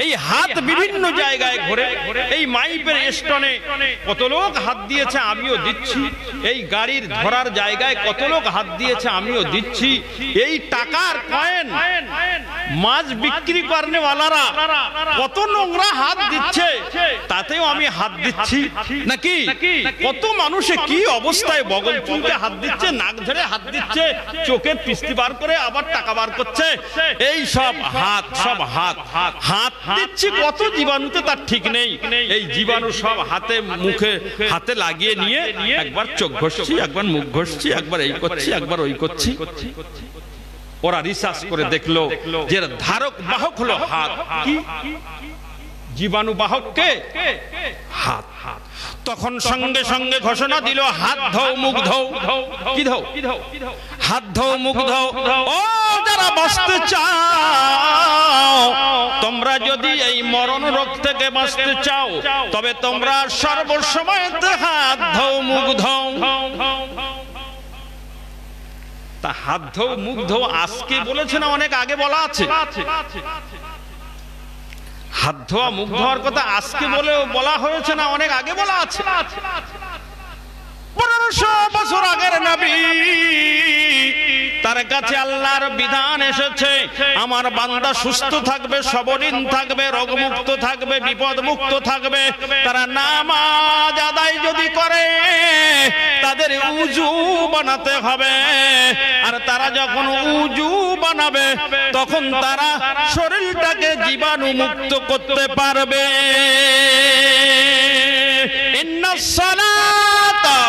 এই হাত বিভিন্ন জায়গায় ঘুরে, এই মাইপের স্টোনে কত লোক হাত দিয়েছে, আমিও দিচ্ছি। এই গাড়ির ধরার জায়গায় কত লোক হাত দিয়েছে, আমিও দিচ্ছি। এই টাকার কয়েন, মাছ বিক্রি করনে ওয়ালারা কত নোংরা হাত দিচ্ছে, তাতেও আমি হাত দিচ্ছি নাকি? কত মানুষে কি অবস্থায় বগল চুলকে হাত দিচ্ছে, নাক ধরে হাত দিচ্ছে, চোখের পিস্তি বার করে আবার টাকা বার করছে। এই সব হাত, সব হাত হাত দিচ্ছি কত জীবাণুতে তার ঠিক নেই। এই জীবাণু সব হাতে মুখে হাতে লাগিয়ে নিয়ে একবার চোখ ঘষছি, একবার মুখ ঘষছি, একবার এই করছি, একবার ওই করছি। ওরা রিসার্চ করে দেখলো যে ধারক বাহক হলো হাত। কি জীবাণু বাহক কে? হাত। তখন সঙ্গে সঙ্গে ঘোষণা দিল, হাত ধোও, মুখ ধোও। কি ধোও? হাত ধোও, মুখ ধোও। ও যারা বাঁচতে চাও, তোমরা যদি এই মরণ রোগ থেকে বাঁচতে চাও, তবে তোমরা সর্বসময় হাত ধোও, মুখ ধোও। তা হাত ধোও, মুখ ধোও আজকে বলেছে না, অনেক আগে বলা আছে? হাত ধোয়া মুখ ধোয়ার কথা আজকে বলা হয়েছে না, অনেক আগে বলা আছে? 1500 বছর আগের নবী, তার কাছে আল্লাহর বিধান এসেছে, আমার বান্দা সুস্থ থাকবে, সবলীন থাকবে, রোগমুক্ত থাকবে, বিপদ মুক্ত থাকবে, তারা নামাজ আদায় যদি করে তাদের উযু বানাতে হবে। আর তারা যখন উযু বানাবে তখন তারা শরীরটাকে জীবাণু মুক্ত করতে পারবে। ইন্নাস সালাতা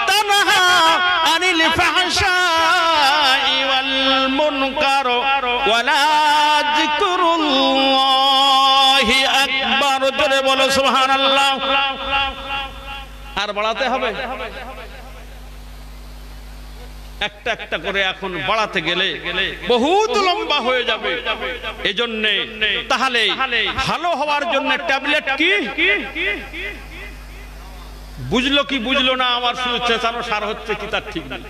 তানহা আনিল ফাহশাই ওয়াল মুনকার ওয়ালা যিকরুল্লাহি আকবার। জোরে বলো সুবহানাল্লাহ। আর বাড়াতে হবে? একটা একটা করে এখন বাড়াতে গেলে বহুত লম্বা হয়ে যাবে। এজন্য তাহলে ভালো হওয়ার জন্য ট্যাবলেট কি? বুঝলো কি বুঝলো না, আমার শুধু চেঁচানো সার হচ্ছে কি তার ঠিক নেই।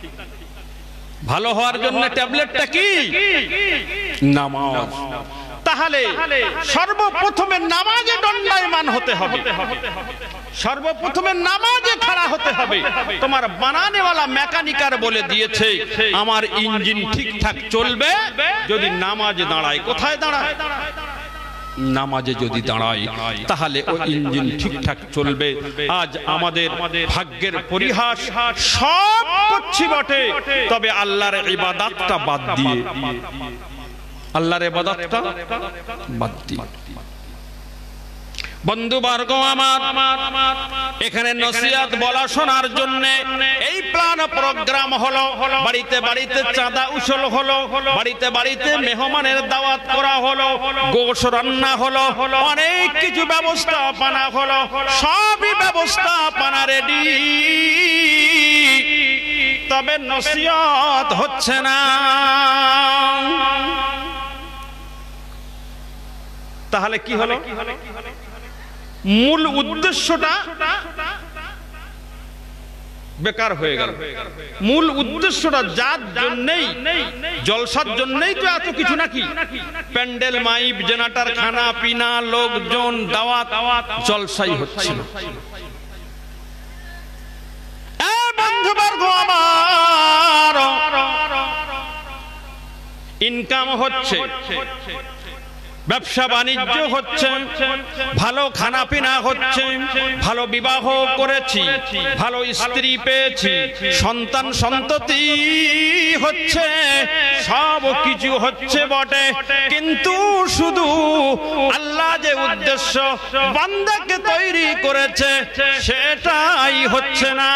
ভালো হওয়ার জন্য ট্যাবলেটটা কি? নামাজ। তাহলে সর্বপ্রথমে নামাজে দণ্ডায়মান হতে হবে, সর্বপ্রথমে নামাজে খাড়া হতে হবে। তোমার বানানেওয়ালা মেকানিকার বলে দিয়েছে আমার ইঞ্জিন ঠিকঠাক চলবে যদি নামাজে দাঁড়ায়। কোথায় দাঁড়ায়? নামাজে যদি দাঁড়ায় তাহলে ওই ইঞ্জিন ঠিকঠাক চলবে। আজ আমাদের ভাগ্যের পরিহাস, সব করছি বটে, তবে আল্লাহর ইবাদতটা বাদ দিয়ে, আল্লাহর ইবাদতটা বাদ দিয়ে। বন্ধুবর্গ আমার, এখানে নসিহত বলা শোনার জন্য এই প্ল্যান প্রোগ্রাম হলো। বাড়িতে বাড়িতে চাঁদা উসুল হলো, বাড়িতে বাড়িতে মেহমানের দাওয়াত করা হলো, গোশত রান্না হলো, অনেক কিছু ব্যবস্থাপনা হলো। সবই ব্যবস্থাপনা রেডি, তবে নসিহত হচ্ছে না। তাহলে কি হলো? মূল উদ্দেশ্যটা বেকার হয়ে গেল। মূল উদ্দেশ্যটা যার জন্যই, জলসার জন্যই তো এত কিছু নাকি, প্যান্ডেল, মাইক, জেনারেটর, খানা পিনা, লোকজন, দাওয়াত, জলসাই হচ্ছে না। বন্ধুবর্গ আমার, ইনকাম হচ্ছে, ব্যবসা বাণিজ্য হচ্ছে, ভালো খানা পিনা হচ্ছে, ভালো বিবাহ করেছি, ভালো স্ত্রী পেয়েছি, সন্তান সন্ততি হচ্ছে, সব কিছু হচ্ছে বটে, কিন্তু শুধু আল্লাহ যে উদ্দেশ্য বান্দাকে তৈরি করেছে সেটাই হচ্ছে না।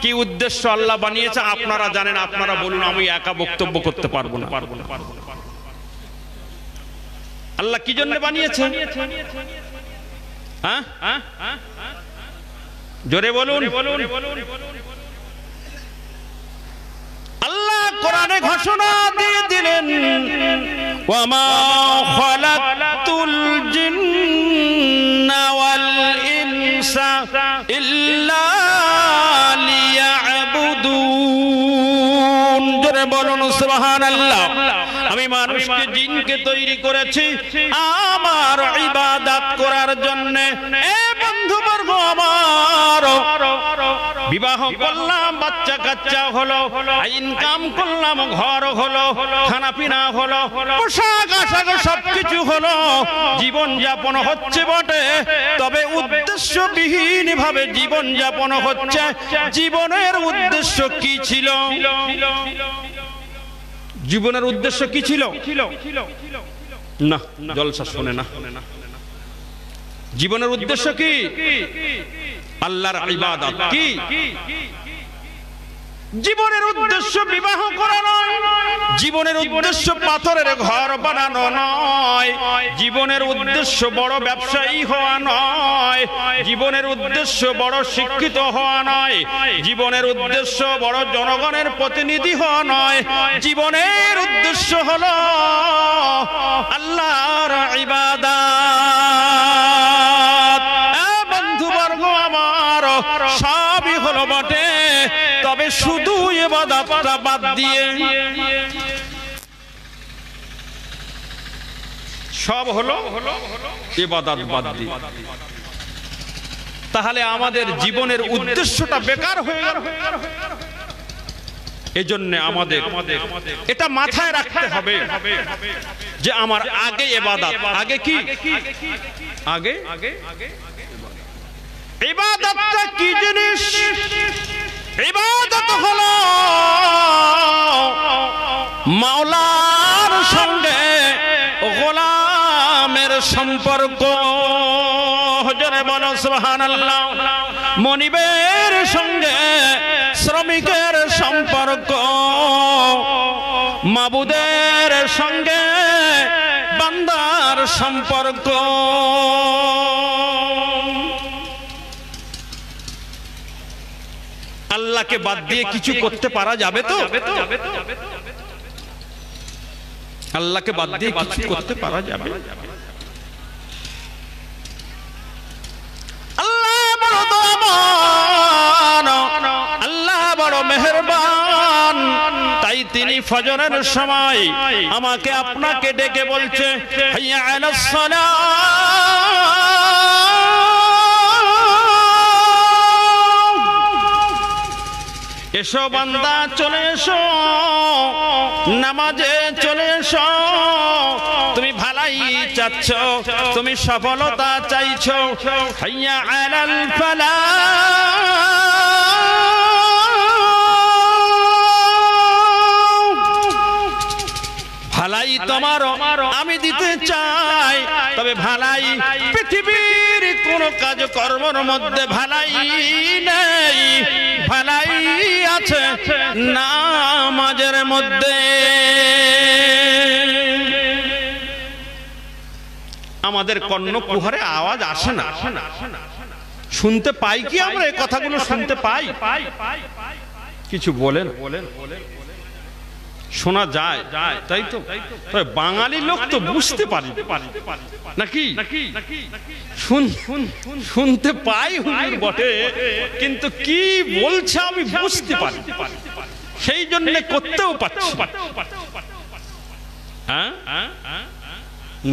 কি উদ্দেশ্য আল্লাহ বানিয়েছে আপনারা জানেন, আপনারা বলুন, আমি একা বক্তব্য করতে পারবো না। আল্লাহ কি জন্য বানিয়েছে? হ্যাঁ, জোরে বলুন। আল্লাহ কোরআনে ঘোষণা দিয়ে দিলেন, ওয়ামা খালাকতুল জিন্না ওয়াল ইনসা ইল্লা লিয়াবুদুন। জোরে বলুন সুবহানাল্লাহ। আমি মানুষকে, জিনকে তৈরি করেছি আমার ইবাদত করার জন্য। এ বন্ধুবর্গ আমার, বিবাহ করলাম, বাচ্চা কাচ্চা হলো, ইনকাম করলাম, ঘর হলো, খানা পিনা হলো, পোশাক আশাক সবকিছু হলো, জীবন যাপন হচ্ছে বটে, তবে উদ্দেশ্যবিহীন ভাবে জীবন যাপন হচ্ছে। জীবনের উদ্দেশ্য কি ছিল? জীবনের উদ্দেশ্য কি ছিল? না, জলসা শোনে না। জীবনের উদ্দেশ্য কি? আল্লাহর ইবাদত। কি জীবনের উদ্দেশ্য? বিবাহ করা নয়, জীবনের উদ্দেশ্য পাথরের ঘর বানানো নয়, জীবনের উদ্দেশ্য বড় ব্যবসায়ী হওয়া নয়, জীবনের উদ্দেশ্য বড় শিক্ষিত হওয়া নয়, জীবনের উদ্দেশ্য বড় জনগণের প্রতিনিধি হওয়া নয়। জীবনের উদ্দেশ্য হলো আল্লাহর ইবাদত। বন্ধুবর্গ আমার, সবই হলো বটে, তবে শুধু ইবাদতটা বাদ দিয়ে সব হলো ইবাদত বাদ দিয়ে, তাহলে আমাদের জীবনের উদ্দেশ্যটা বেকার হয়ে গেল। এজন্য আমাদের এটা মাথায় রাখতে হবে যে আমার আগে ইবাদত। আগে কি? আগে ইবাদতটা কি জিনিস? ইবাদত হলো মাওলার সঙ্গে গোলামের সম্পর্ক। জোরে বলো সুবহানাল্লাহ। মনিবের সঙ্গে শ্রমিকের সম্পর্ক, মাবুদের সঙ্গে বান্দার সম্পর্ক। আল্লাহকে বাদ দিয়ে কিছু করতে পারা যাবে তো? আল্লাহকে বাদ দিয়ে কিছু করতে পারা যাবে? আল্লাহ বড় দয়াবান, আল্লাহ বড় মেহেরবান। তাই তিনি ফজরের সময় আমাকে আপনাকে ডেকে বলছে, হাইয়া আলাস সালাহ, এসো বান্দা চলে এসো, নামাজে চলে এসো। তুমি ভালাই চাচ্ছ, তুমি সফলতা চাইছো, হাইয়া আলাল ফালাহ, ভালাই তোমার আমি দিতে চাই। তবে ভালাই পৃথিবীর কোন কাজ কর্মের মধ্যে ভালাই নেই, ভালাই আছে নামাজের মধ্যে। আমাদের কর্ণকুহরে আওয়াজ আসে না, শুনতে পাই কি আমরা? এই কথাগুলো শুনতে পাই? কিছু বলেন, শোনা যায়, তাই তো? বাঙালি লোক তো বুঝতে পারি নাকি? শুনতে পাই হুজুর বটে, কিন্তু কি বলছে আমি বুঝতে পারি, সেই জন্য করতেও পারছি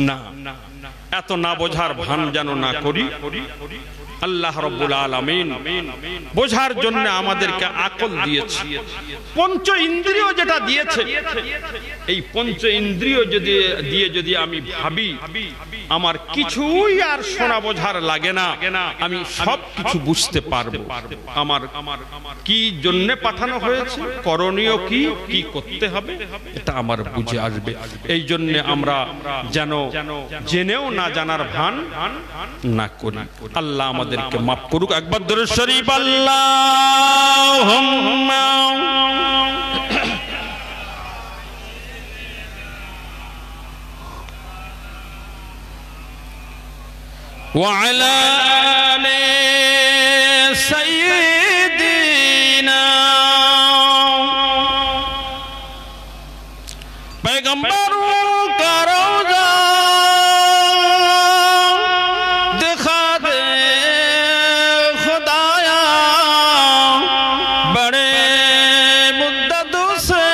না। এত না বোঝার ভান যেন না করি। আল্লাহ রাব্বুল আলামিন বোঝার জন্য আমাদেরকে আকল দিয়েছে, পঞ্চ ইন্দ্রিয় যেটা দিয়েছে, এই পঞ্চ ইন্দ্রিয় যদি আমি ভাবি আমার কিছুই আর শোনা বোঝার লাগে না, আমি সব কিছু বুঝতে পারবো। আমার কি জন্য পাঠানো হয়েছে, করণীয় কি কি করতে হবে, এটা আমার বুঝে আসবে। এই জন্য আমরা যেন জেনেও না জানার ভান না করি। আল্লাহ আমাদেরকে মাফ করুক। একবার দরুদ শরীফ আল্লাহুম্মা ওয়া আলা আলি সাইয়্যিদিনা पैगंबर का रोजा दिखा दे खुदाया, बड़े मुद्दत से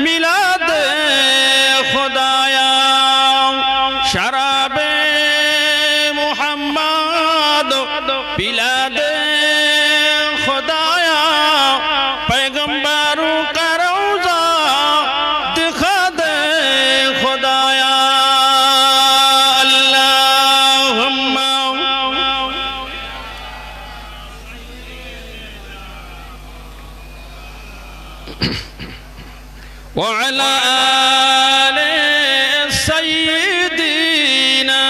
मिला दे खुदाया, शराबे मोहम्मद पिला दे खुदाया, पैगंबरों का रोजा दिखा दे खुदाया। अल्लाहुम्मा व अला आले सय्यिदीना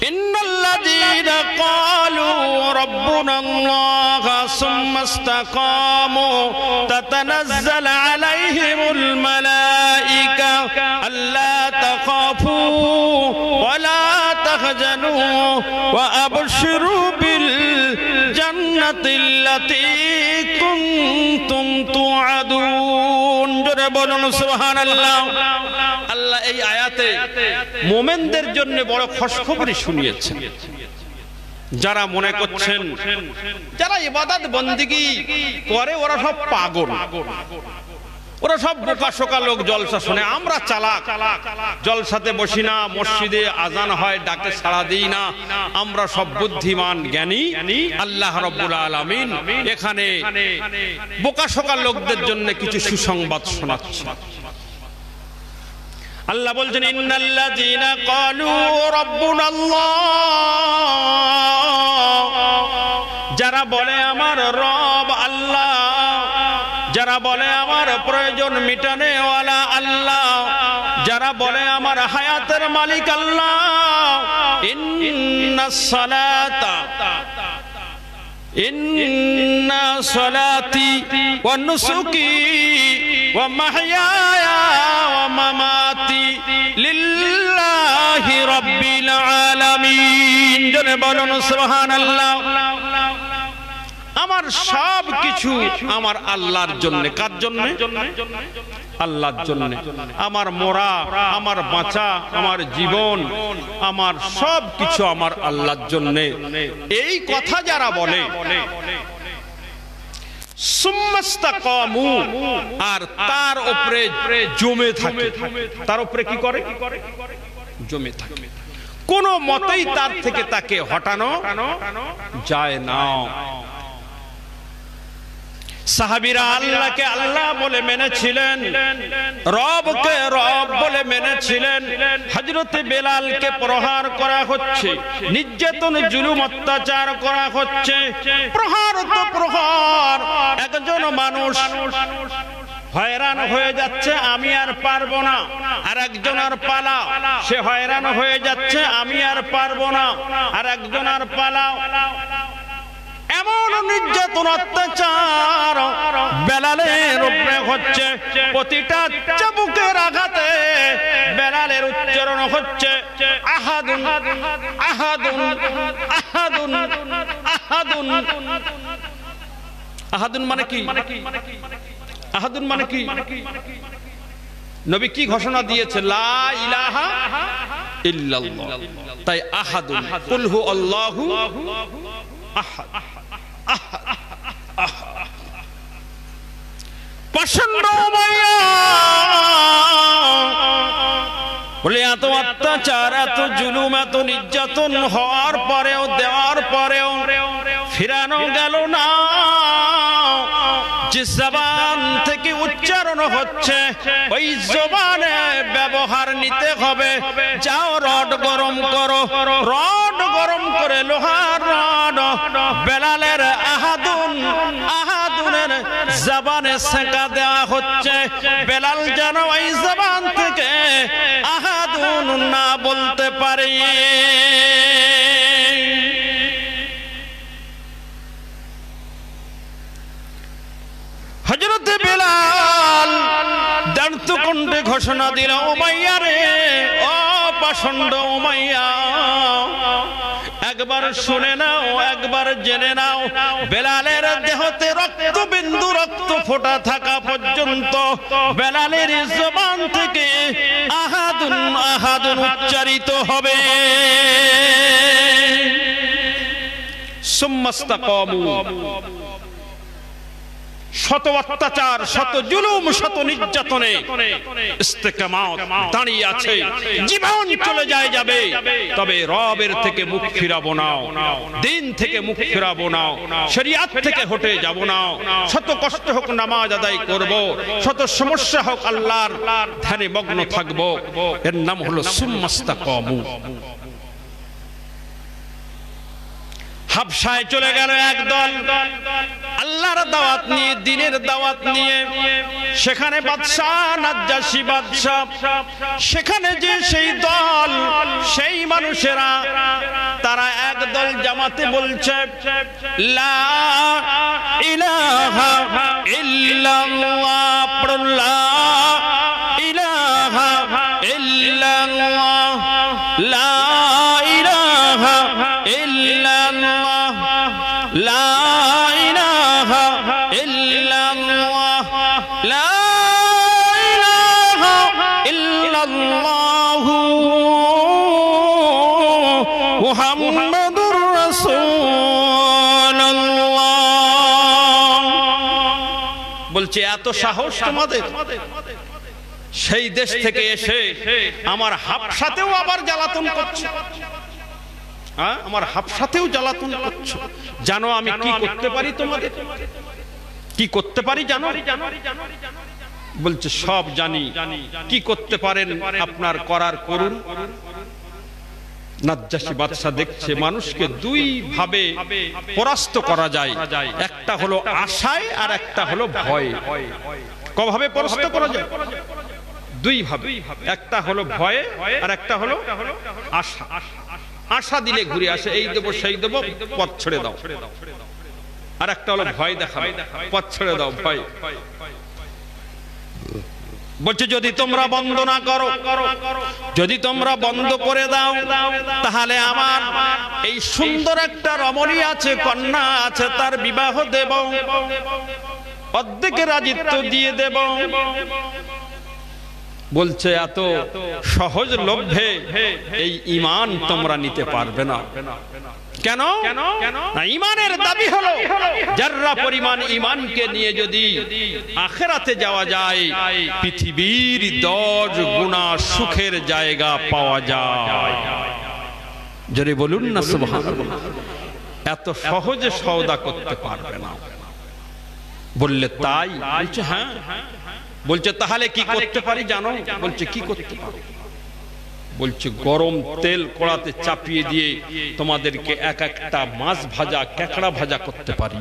इन्नल्लज़ीना क़ालू रब्बुना अल्लाह सुम्मा इस्तक़ामू ततनज़्ज़ल अलैहिमुल मलाइका अल्ला तख़ाफू वला तहज़नू व अबशिरू बिल जन्नतिल्लती कुंतुम तुअदून। জোরে বলুন সুবহানাল্লাহ। আল্লাহ এই আয়াতে মুমিনদের জন্য বড় খুশখবরি শুনিয়েছেন। যারা মনে করছেন, যারা ইবাদত বন্দেগী করে ওরা সব পাগল, ওরা সব বোকা শোকা লোক, জলসা শুনে। আমরা চালাক, জলসাতে বসি না, মসজিদে আজান হয় ডাকে সাড়া দিই না, আমরা সব বুদ্ধিমান জ্ঞানী। আল্লাহ রাব্বুল আলামিন এখানে বোকা শোকা লোকদের জন্য কিছু সুসংবাদ শোনাচ্ছেন। আল্লাহ বলছেন, ইন্নাল্লাযীনা ক্বালু রাব্বুনাল্লাহ, যারা বলে আমার রব আল্লাহ, যারা বলে আমার প্রয়োজন মিটানে ওয়ালা আল্লাহ, যারা বলে আমার হায়াতের মালিক আল্লাহ, ইন্নাস সালাতা ইন্না সলাতি ওয়া নুসুকি ওয়া মাহইয়ায়া ওয়া মামাতি লিল্লাহি রাব্বিল আলামিন। জনে বলুন সুবহানাল্লাহ। আমার সব কিছু আমার আল্লাহর জন্য। কার জন্য? আল্লাহর জন্য। আমার মরা, আমার বাঁচা, আমার জীবন, আমার সব কিছু আমার আল্লাহর জন্য। এই কথা যারা বলে সুম্মাস্তাকামু, আর তার উপরে জমে থাকে। তার উপরে কি করে? জমে থাকে। কোন মতেই তার থেকে তাকে হটানো যায় না। সাহাবীরা আল্লাহকে আল্লাহ বলে মেনেছিলেন, রবকে রব বলে মেনেছিলেন। হযরতে বেলালকে প্রহার করা হচ্ছে, নির্যাতন জুলুম অত্যাচার করা হচ্ছে, প্রহার তো প্রহার। একজন মানুষ হয়রান হয়ে যাচ্ছে, আমি আর পারবো না। আর একজন আর পালা, সে হয়রান হয়ে যাচ্ছে, আমি আর পারবো না। আর একজন আর পালাও। এমন নির্যাতন অত্যাচার বেলালের উপরে হচ্ছে। প্রতিটা চাবুকের আঘাতে বেলালের উচ্চারণ হচ্ছে আহাদুন আহাদুন আহাদুন আহাদুন। আহাদুন মানে কি? আহাদুন মানে কি? নবী কি ঘোষণা দিয়েছে? লা ইলাহা ইল্লাল্লাহ। তাই আহাদুন, কুল হু আল্লাহু আহাদ। প্রচন্ড উমাইয়া বলে এত অত্যাচার, এত জুলুম, এত নির্যাতন হওয়ার পরেও, দেওয়ার পরেও ফিরানো গেল না। যে জবান থেকে উচ্চারণ হচ্ছে ওই জবানে ব্যবহার নিতে হবে। যাও রড গরম করো, রড গরম করে লোহার রড বেলালের আহাদুন আহাদুনের জবানে সেঁকা দেওয়া হচ্ছে। বেলাল যেন ওই জবান থেকে আহাদুন না বলতে পারে। হযরতে বেলাল দান্তকণ্ঠে ঘোষণা দিল, উমাইয়া রে, ও পাষণ্ড উমাইয়া, একবার শুনে নাও, একবার জেনে নাও, বেলালের দেহতে রক্ত বিন্দু, রক্ত ফোঁটা থাকা পর্যন্ত বেলালের জবান থেকে আহাদুন আহাদুন উচ্চারিত হবে। সুম্মাস্তাকামু। শত অত্যাচার, শত জুলুম, শত নির্যাতনে ইস্তেকামাত দাঁড়িয়ে আছে। জীবন চলে যায় যাবে, তবে রবের থেকে মুখ ফিরাবো না, দিন থেকে মুখ ফিরাবো না, শরিয়াত থেকে হটে যাব না। শত কষ্ট হোক নামাজ আদায় করব, শত সমস্যা হোক আল্লাহর ধ্যানে মগ্ন থাকব। এর নাম হলো সুম্মাস্তাকামু। হাবশায় চলে গেল একদল আল্লাহর দাওয়াত নিয়ে, দিনের দাওয়াত নিয়ে। সেখানে বাদশাহ নাজ্জাশী বাদশাহ, সেখানে যে সেই দল, সেই মানুষেরা, তারা একদল জামাতে বলছে লা ইলাহা ইল্লাল্লাহ, লা ইলাহা ইল্লাল্লাহ, লা ইলাহা ইল্লাল্লাহ, লা ইলাহা ইল্লাল্লাহ, লা ইলাহা ইল্লাল্লাহ, মুহাম্মাদুর রাসূলুল্লাহ। বলছে এত সাহস তোমাদের? সেই দেশ থেকে এসে আমার হাবশাতেও আবার জ্বালাতন করছে। আমার হাবশাতেও জ্বালাতন করছো। জানো আমি কি করতে পারি? তোমাদের কি করতে পারি জানো? বলছে সব জানি। কি করতে পারেন আপনার করার করুন। নাজ্জাশী বাদশা দেখছে মানুষকে দুই ভাবে পরাস্ত করা যায়, একটা হলো আশায় আর একটা হলো ভয়। কভাবে পরাস্ত করা যায়? দুই ভাবে, একটা হলো ভয়ে আর একটা হলো আশা। আশা দিলে ঘুরে আসে, এই দেবো সেই দেবো, পথ ছেড়ে দাও। আর একটা হলো ভয় দেখাবে, পথ ছেড়ে দাও, ভয়। বলছে যদি তোমরা বন্ধ না করো, যদি তোমরা বন্ধ করে দাও, তাহলে আমার এই সুন্দর একটা রমণী আছে, কন্যা আছে, তার বিবাহ দেব, অর্ধেক রাজিত্ব দিয়ে দেব। বলছে এত সহজলভ্যে এই ঈমান তোমরা নিতে পারবে না। কেন? না, ঈমানের দাবি হলো যাররা পরিমাণ ঈমানকে নিয়ে যদি আখিরাতে যাওয়া যায়, পৃথিবীর 10 গুণা সুখের জায়গা পাওয়া যায়। জোরে বলুন না সুবহানাল্লাহ। এত সহজে সওদা করতে পারবে না। বললে তাই? বলছে হ্যাঁ। বলছে তাহলে কি করতে পারি জানো? বলছে কি করতে পারি? বলছে গরম তেল কড়াতে চাপিয়ে দিয়ে তোমাদেরকে এক একটা মাছ ভাজা, কাঁকড়া ভাজা করতে পারি।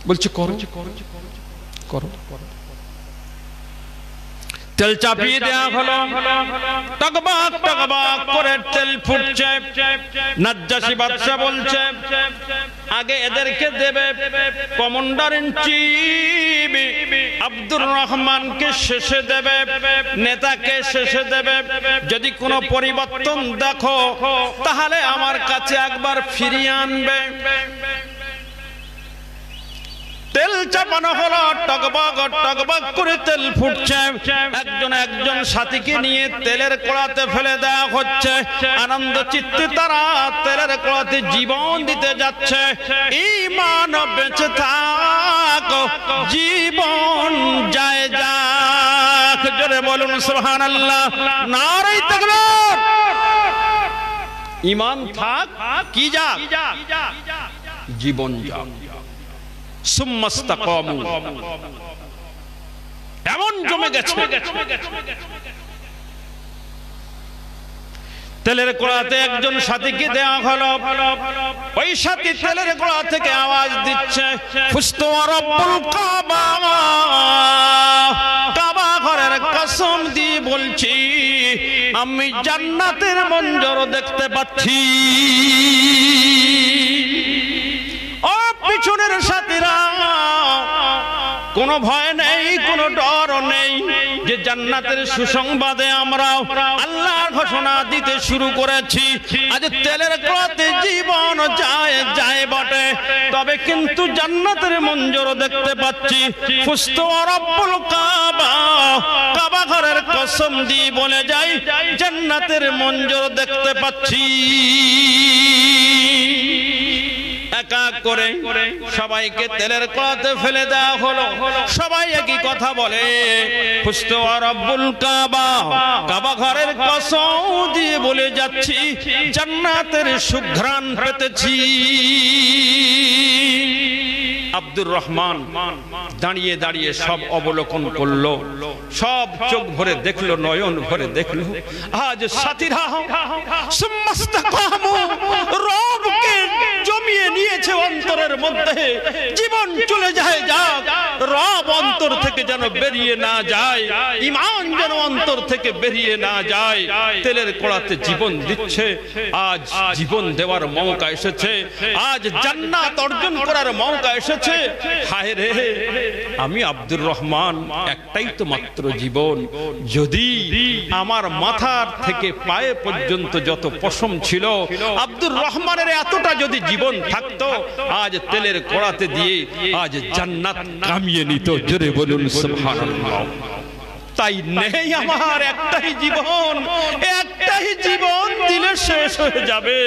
বলছে করো করো। তেল চাপিয়ে দেয়া হলো, টকবক টকবক করে তেল ফুটছে। নাজ্জাশী বাদশা বলছে আগে এদেরকে দেবে, কমান্ডার ইন চিফ আব্দুর রহমানকে শেষে দেবে, নেতাকে শেষে দেবে। যদি কোনো পরিবর্তন দেখো তাহলে আমার কাছে একবার ফিরিয়ে আনবে। তেল চাপানো হলো, টকবক টকবক করে তেল ফুটছে। একজন সাথীকে নিয়ে তেলের কড়াতে ফেলে দেওয়া হচ্ছে। আনন্দ চিত্তে তারা তেলের কড়াতে জীবন দিতে যাচ্ছে। ঈমান বেঁচে থাক, জীবন যায় যাক। জোরে বলুন সুবহানাল্লাহ, নারে তাকবীর। ঈমান থাক, কি যাক? জীবন যাক। সুম্মাস্তাকামু, এমন জমে গেছে। তেলের কড়াতে একজন সাথীকে দেওয়া হলো। ওই সাথী তেলের কড়া থেকে আওয়াজ দিচ্ছে, ফুস্তু রব্বুল কাবা, কাবা ঘরের কসম দিয়ে বলছি আমি জান্নাতের মঞ্জর দেখতে পাচ্ছি। পিছনের সাথীরা কোনো ভয় নেই, কোনো ডর নেই যে জান্নাতের সুসংবাদে আমরা আল্লাহর ঘোষণা দিতে শুরু করেছি। আজ তেলের কড়াতে জীবন যায় যায় বটে, তবে কিন্তু জান্নাতের মঞ্জর দেখতে পাচ্ছি। ফুস্তু রব্বুল কাবা, কাবা ঘরের কসম দিয়ে বলে যাই জান্নাতের মঞ্জর দেখতে পাচ্ছি। একা করে সবাইকে তেলের কড়াতে ফেলে দেওয়া হলো। সবাই একই কথা বলে, ফুস্তু রব্বুল কাবা, কাবা ঘরের কসম দিয়ে বলে যাচ্ছি জান্নাতের সুঘ্রাণ পেতেছি। আব্দুর রহমান দাঁড়িয়ে দাঁড়িয়ে সব অবলোকন করলো, সব চোখ ভরে দেখলো, নয়ন ভরে দেখলো। আজ সাথীরা সুম্মাস্তাকামু, রবকে জমিয়ে নিয়েছে অন্তরের মধ্যে। জীবন চলে যায় যাক, রব অন্তর থেকে যেন বেরিয়ে না যায়, ঈমান যেন অন্তর থেকে বেরিয়ে না যায়। তেলের কড়াতে জীবন দিচ্ছে। আজ জীবন দেওয়ার মৌকা এসেছে, আজ জান্নাত অর্জন করার মৌকা এসেছে। হায় রে, আমি আব্দুর রহমান, একটাই তো মাত্র জীবন। যদি আমার মাথার থেকে পায়ে পর্যন্ত যত পশম ছিল, আব্দুর রহমানের এতটা যদি জীবন থাকতো, আজ তেলের কড়াতে দিয়ে আজ জান্নাত কামিয়ে নিত। জোরে বলুন সুবহানাল্লাহ। তাই নেই আমার একটাই জীবন, একটাই জীবন দিলে শেষ হয়ে যাবে।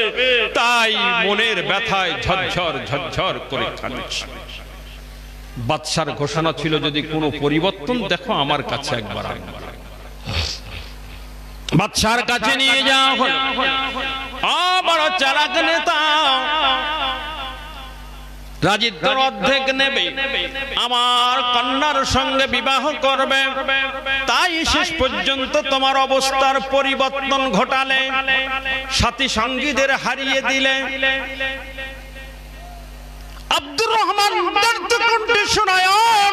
তাই মনের ব্যথায় ঝরঝর ঝরঝর করে কাঁদছি। বাদশার ঘোষণা ছিল যদি কোনো পরিবর্তন দেখো আমার কাছে একবার। বাদশার কাছে নিয়ে যাওয়া হলো। বড় চালাক নেতা, রাজিত্বর অর্ধেক নেবে, আমার কন্যার সঙ্গে বিবাহ করবে। তাই শেষ পর্যন্ত তোমার অবস্থার পরিবর্তন ঘটালে, সাথী সঙ্গীদের হারিয়ে দিলে। আব্দুর রহমান দর্দ কণ্ঠে শোনায়,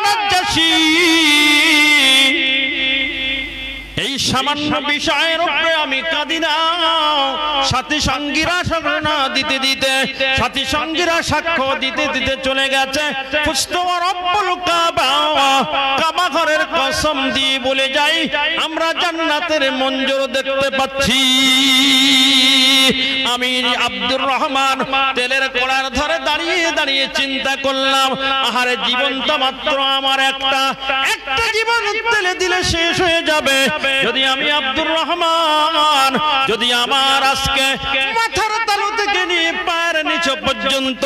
নাজ্জাশী এই সামান্য বিষয়ের উপরে আমি কাঁদি না। সাথী সঙ্গীরা সাধনা দিতে দিতে, সাথী সঙ্গীরা সাক্ষ্য দিতে দিতে চলে গেছে। ফুস্তওয়া রব্বুল কাবা, কাবা ঘরের কসম দিয়ে বলে যাই, আমরা জান্নাতের মঞ্জর দেখতে পাচ্ছি। আমি আব্দুর রহমান তেলের কোড়ার ধরে দাঁড়িয়ে দাঁড়িয়ে চিন্তা করলাম, আহারে জীবনটা মাত্র আমার একটা জীবন তেলে দিলে শেষ হয়ে যাবে। যদি আমি আব্দুর রহমান, যদি আমার আজকে মাথার তালু থেকে নিয়ে পায়ের নিচে পর্যন্ত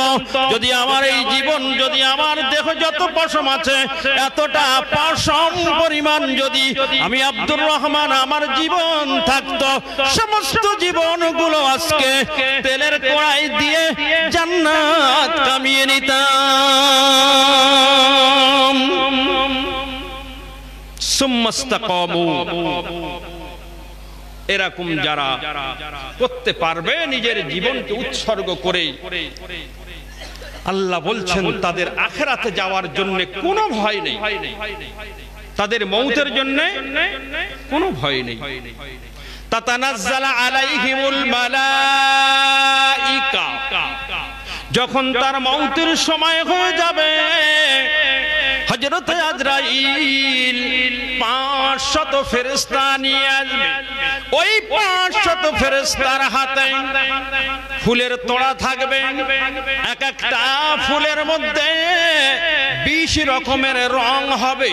যদি আমার এই জীবন, যদি আমার দেহ যত পশম আছে এতটা পশম পরিমাণ যদি আমি আব্দুর রহমান আমার জীবন থাকতো, সমস্ত জীবনগুলো আজকে তেলের কড়াই দিয়ে জান্নাত কামিয়ে নিতাম। সুম্মাস্তাকামু, এরকম যারা করতে পারবে নিজের জীবনকে উৎসর্গ করে, আল্লাহ বলছেন তাদের আখিরাতে যাওয়ার জন্য কোনো ভয় নেই, তাদের মৌতের জন্য কোনো ভয় নেই। তাতানাজ্জালু আলাইহিমুল মালাইকা, যখন তার মৌতের সময় হয়ে যাবে, হযরত আজরাইল 500 ফেরেশতা নিয়ে আসবে। ওই 500 ফেরেশতার হাতে ফুলের তোড়া থাকবে, এক একটা ফুলের মধ্যে 20 রকমের রং হবে,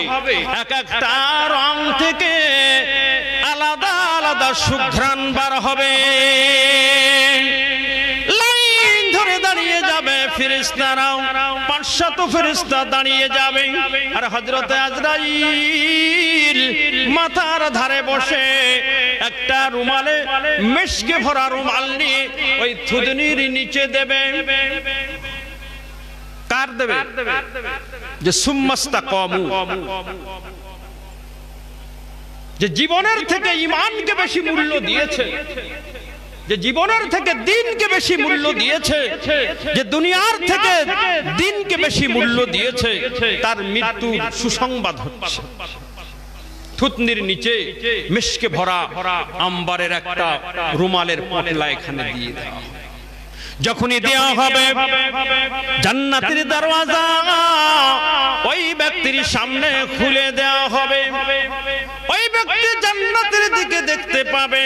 এক একটা রং থেকে আলাদা আলাদা সুঘ্রাণ বার হবে। লাইন ধরে দাঁড়িয়ে যাবে ফেরেশতারাও, 500 ফেরেশতা দাঁড়িয়ে যাবে, আর হযরত আজরাইল মাথার ধারে বসে একটা রুমালে মিশকে ভরা রুমাল নিয়ে ওই থুতনির নিচে দেবে। কার দেবে? যে সুম্মাস্তাকামু, যে জীবনের থেকে ঈমানকে বেশি মূল্য দিয়েছে, যে জীবনের থেকে দিনকে বেশি মূল্য দিয়েছে, যে দুনিয়ার থেকে দিনকে বেশি মূল্য দিয়েছে, তার মৃত্যু সুসংবাদ হচ্ছে। থুতনির নিচে মিশকে ভরা আম্বারের একটা রুমালের পটলা এখানে দিয়ে দেওয়া। যখনই দেওয়া হবে জান্নাতের দরওয়াজা ওই ব্যক্তির সামনে খুলে দেওয়া হবে। ওই ব্যক্তি জান্নাতের দিকে দেখতে পাবে,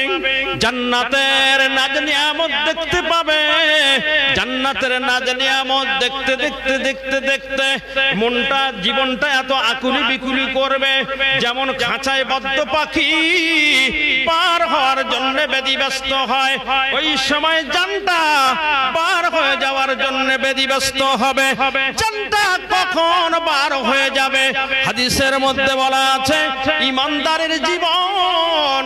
জান্নাতের নাজ নিয়ামত দেখতে পাবে। জান্নাতের নাজ নিয়ামত দেখতে দেখতে দেখতে দেখতে মনটা, জীবনটা এত আকুলি বিকুলি করবে, যেমন খাঁচায় বদ্ধ পাখি পার হওয়ার জন্য ব্যতিব্যস্ত হয়, ওই সময় জানটা পার হয়ে যাওয়ার জন্য ব্যতিব্যস্ত হবে। জানটা কখন পার হয়ে যাবে? হাদিসের মধ্যে বলা আছে, ইমানদারের জীবন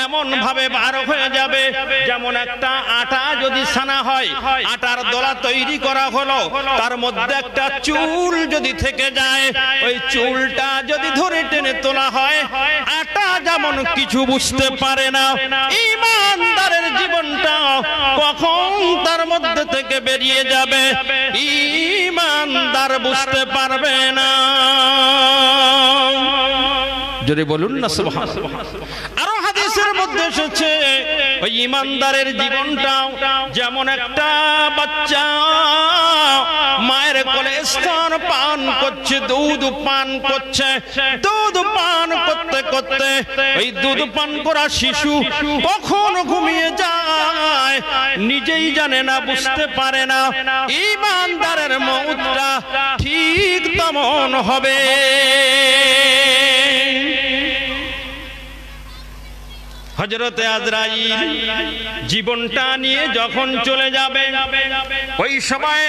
এমন ভাবে পার হয়ে যাবে যেমন একটা আটা যদি ছানা হয়, আটার দলা তৈরি করা হলো, তার মধ্যে একটা চুল যদি থেকে যায়, ওই চুলটা যদি ধরে টেনে তোলা হয়, আটা যেমন কিছু বুঝতে পারে না, ইমানদারের জীবনটা কখন তার মধ্যে থেকে বেরিয়ে যাবে ইমানদার বুঝতে পারবে না। যদি বলুন না সুবহানাল্লাহ। আরো হাদিসের মধ্যে এসেছে, ওই ইমানদারের জীবনটাও যেমন একটা বাচ্চা মায়ের কোলে স্তন পান করছে, দুধ পান করছে, দুধ পান করতে করতে ওই দুধ পান করা শিশু কখন ঘুমিয়ে যায় নিজেই জানে না, বুঝতে পারে না। ইমানদারের মউতটা ঠিক তেমন হবে। হযরতে আজরাইল জীবনটা নিয়ে যখন চলে যাবে, ওই সময়ে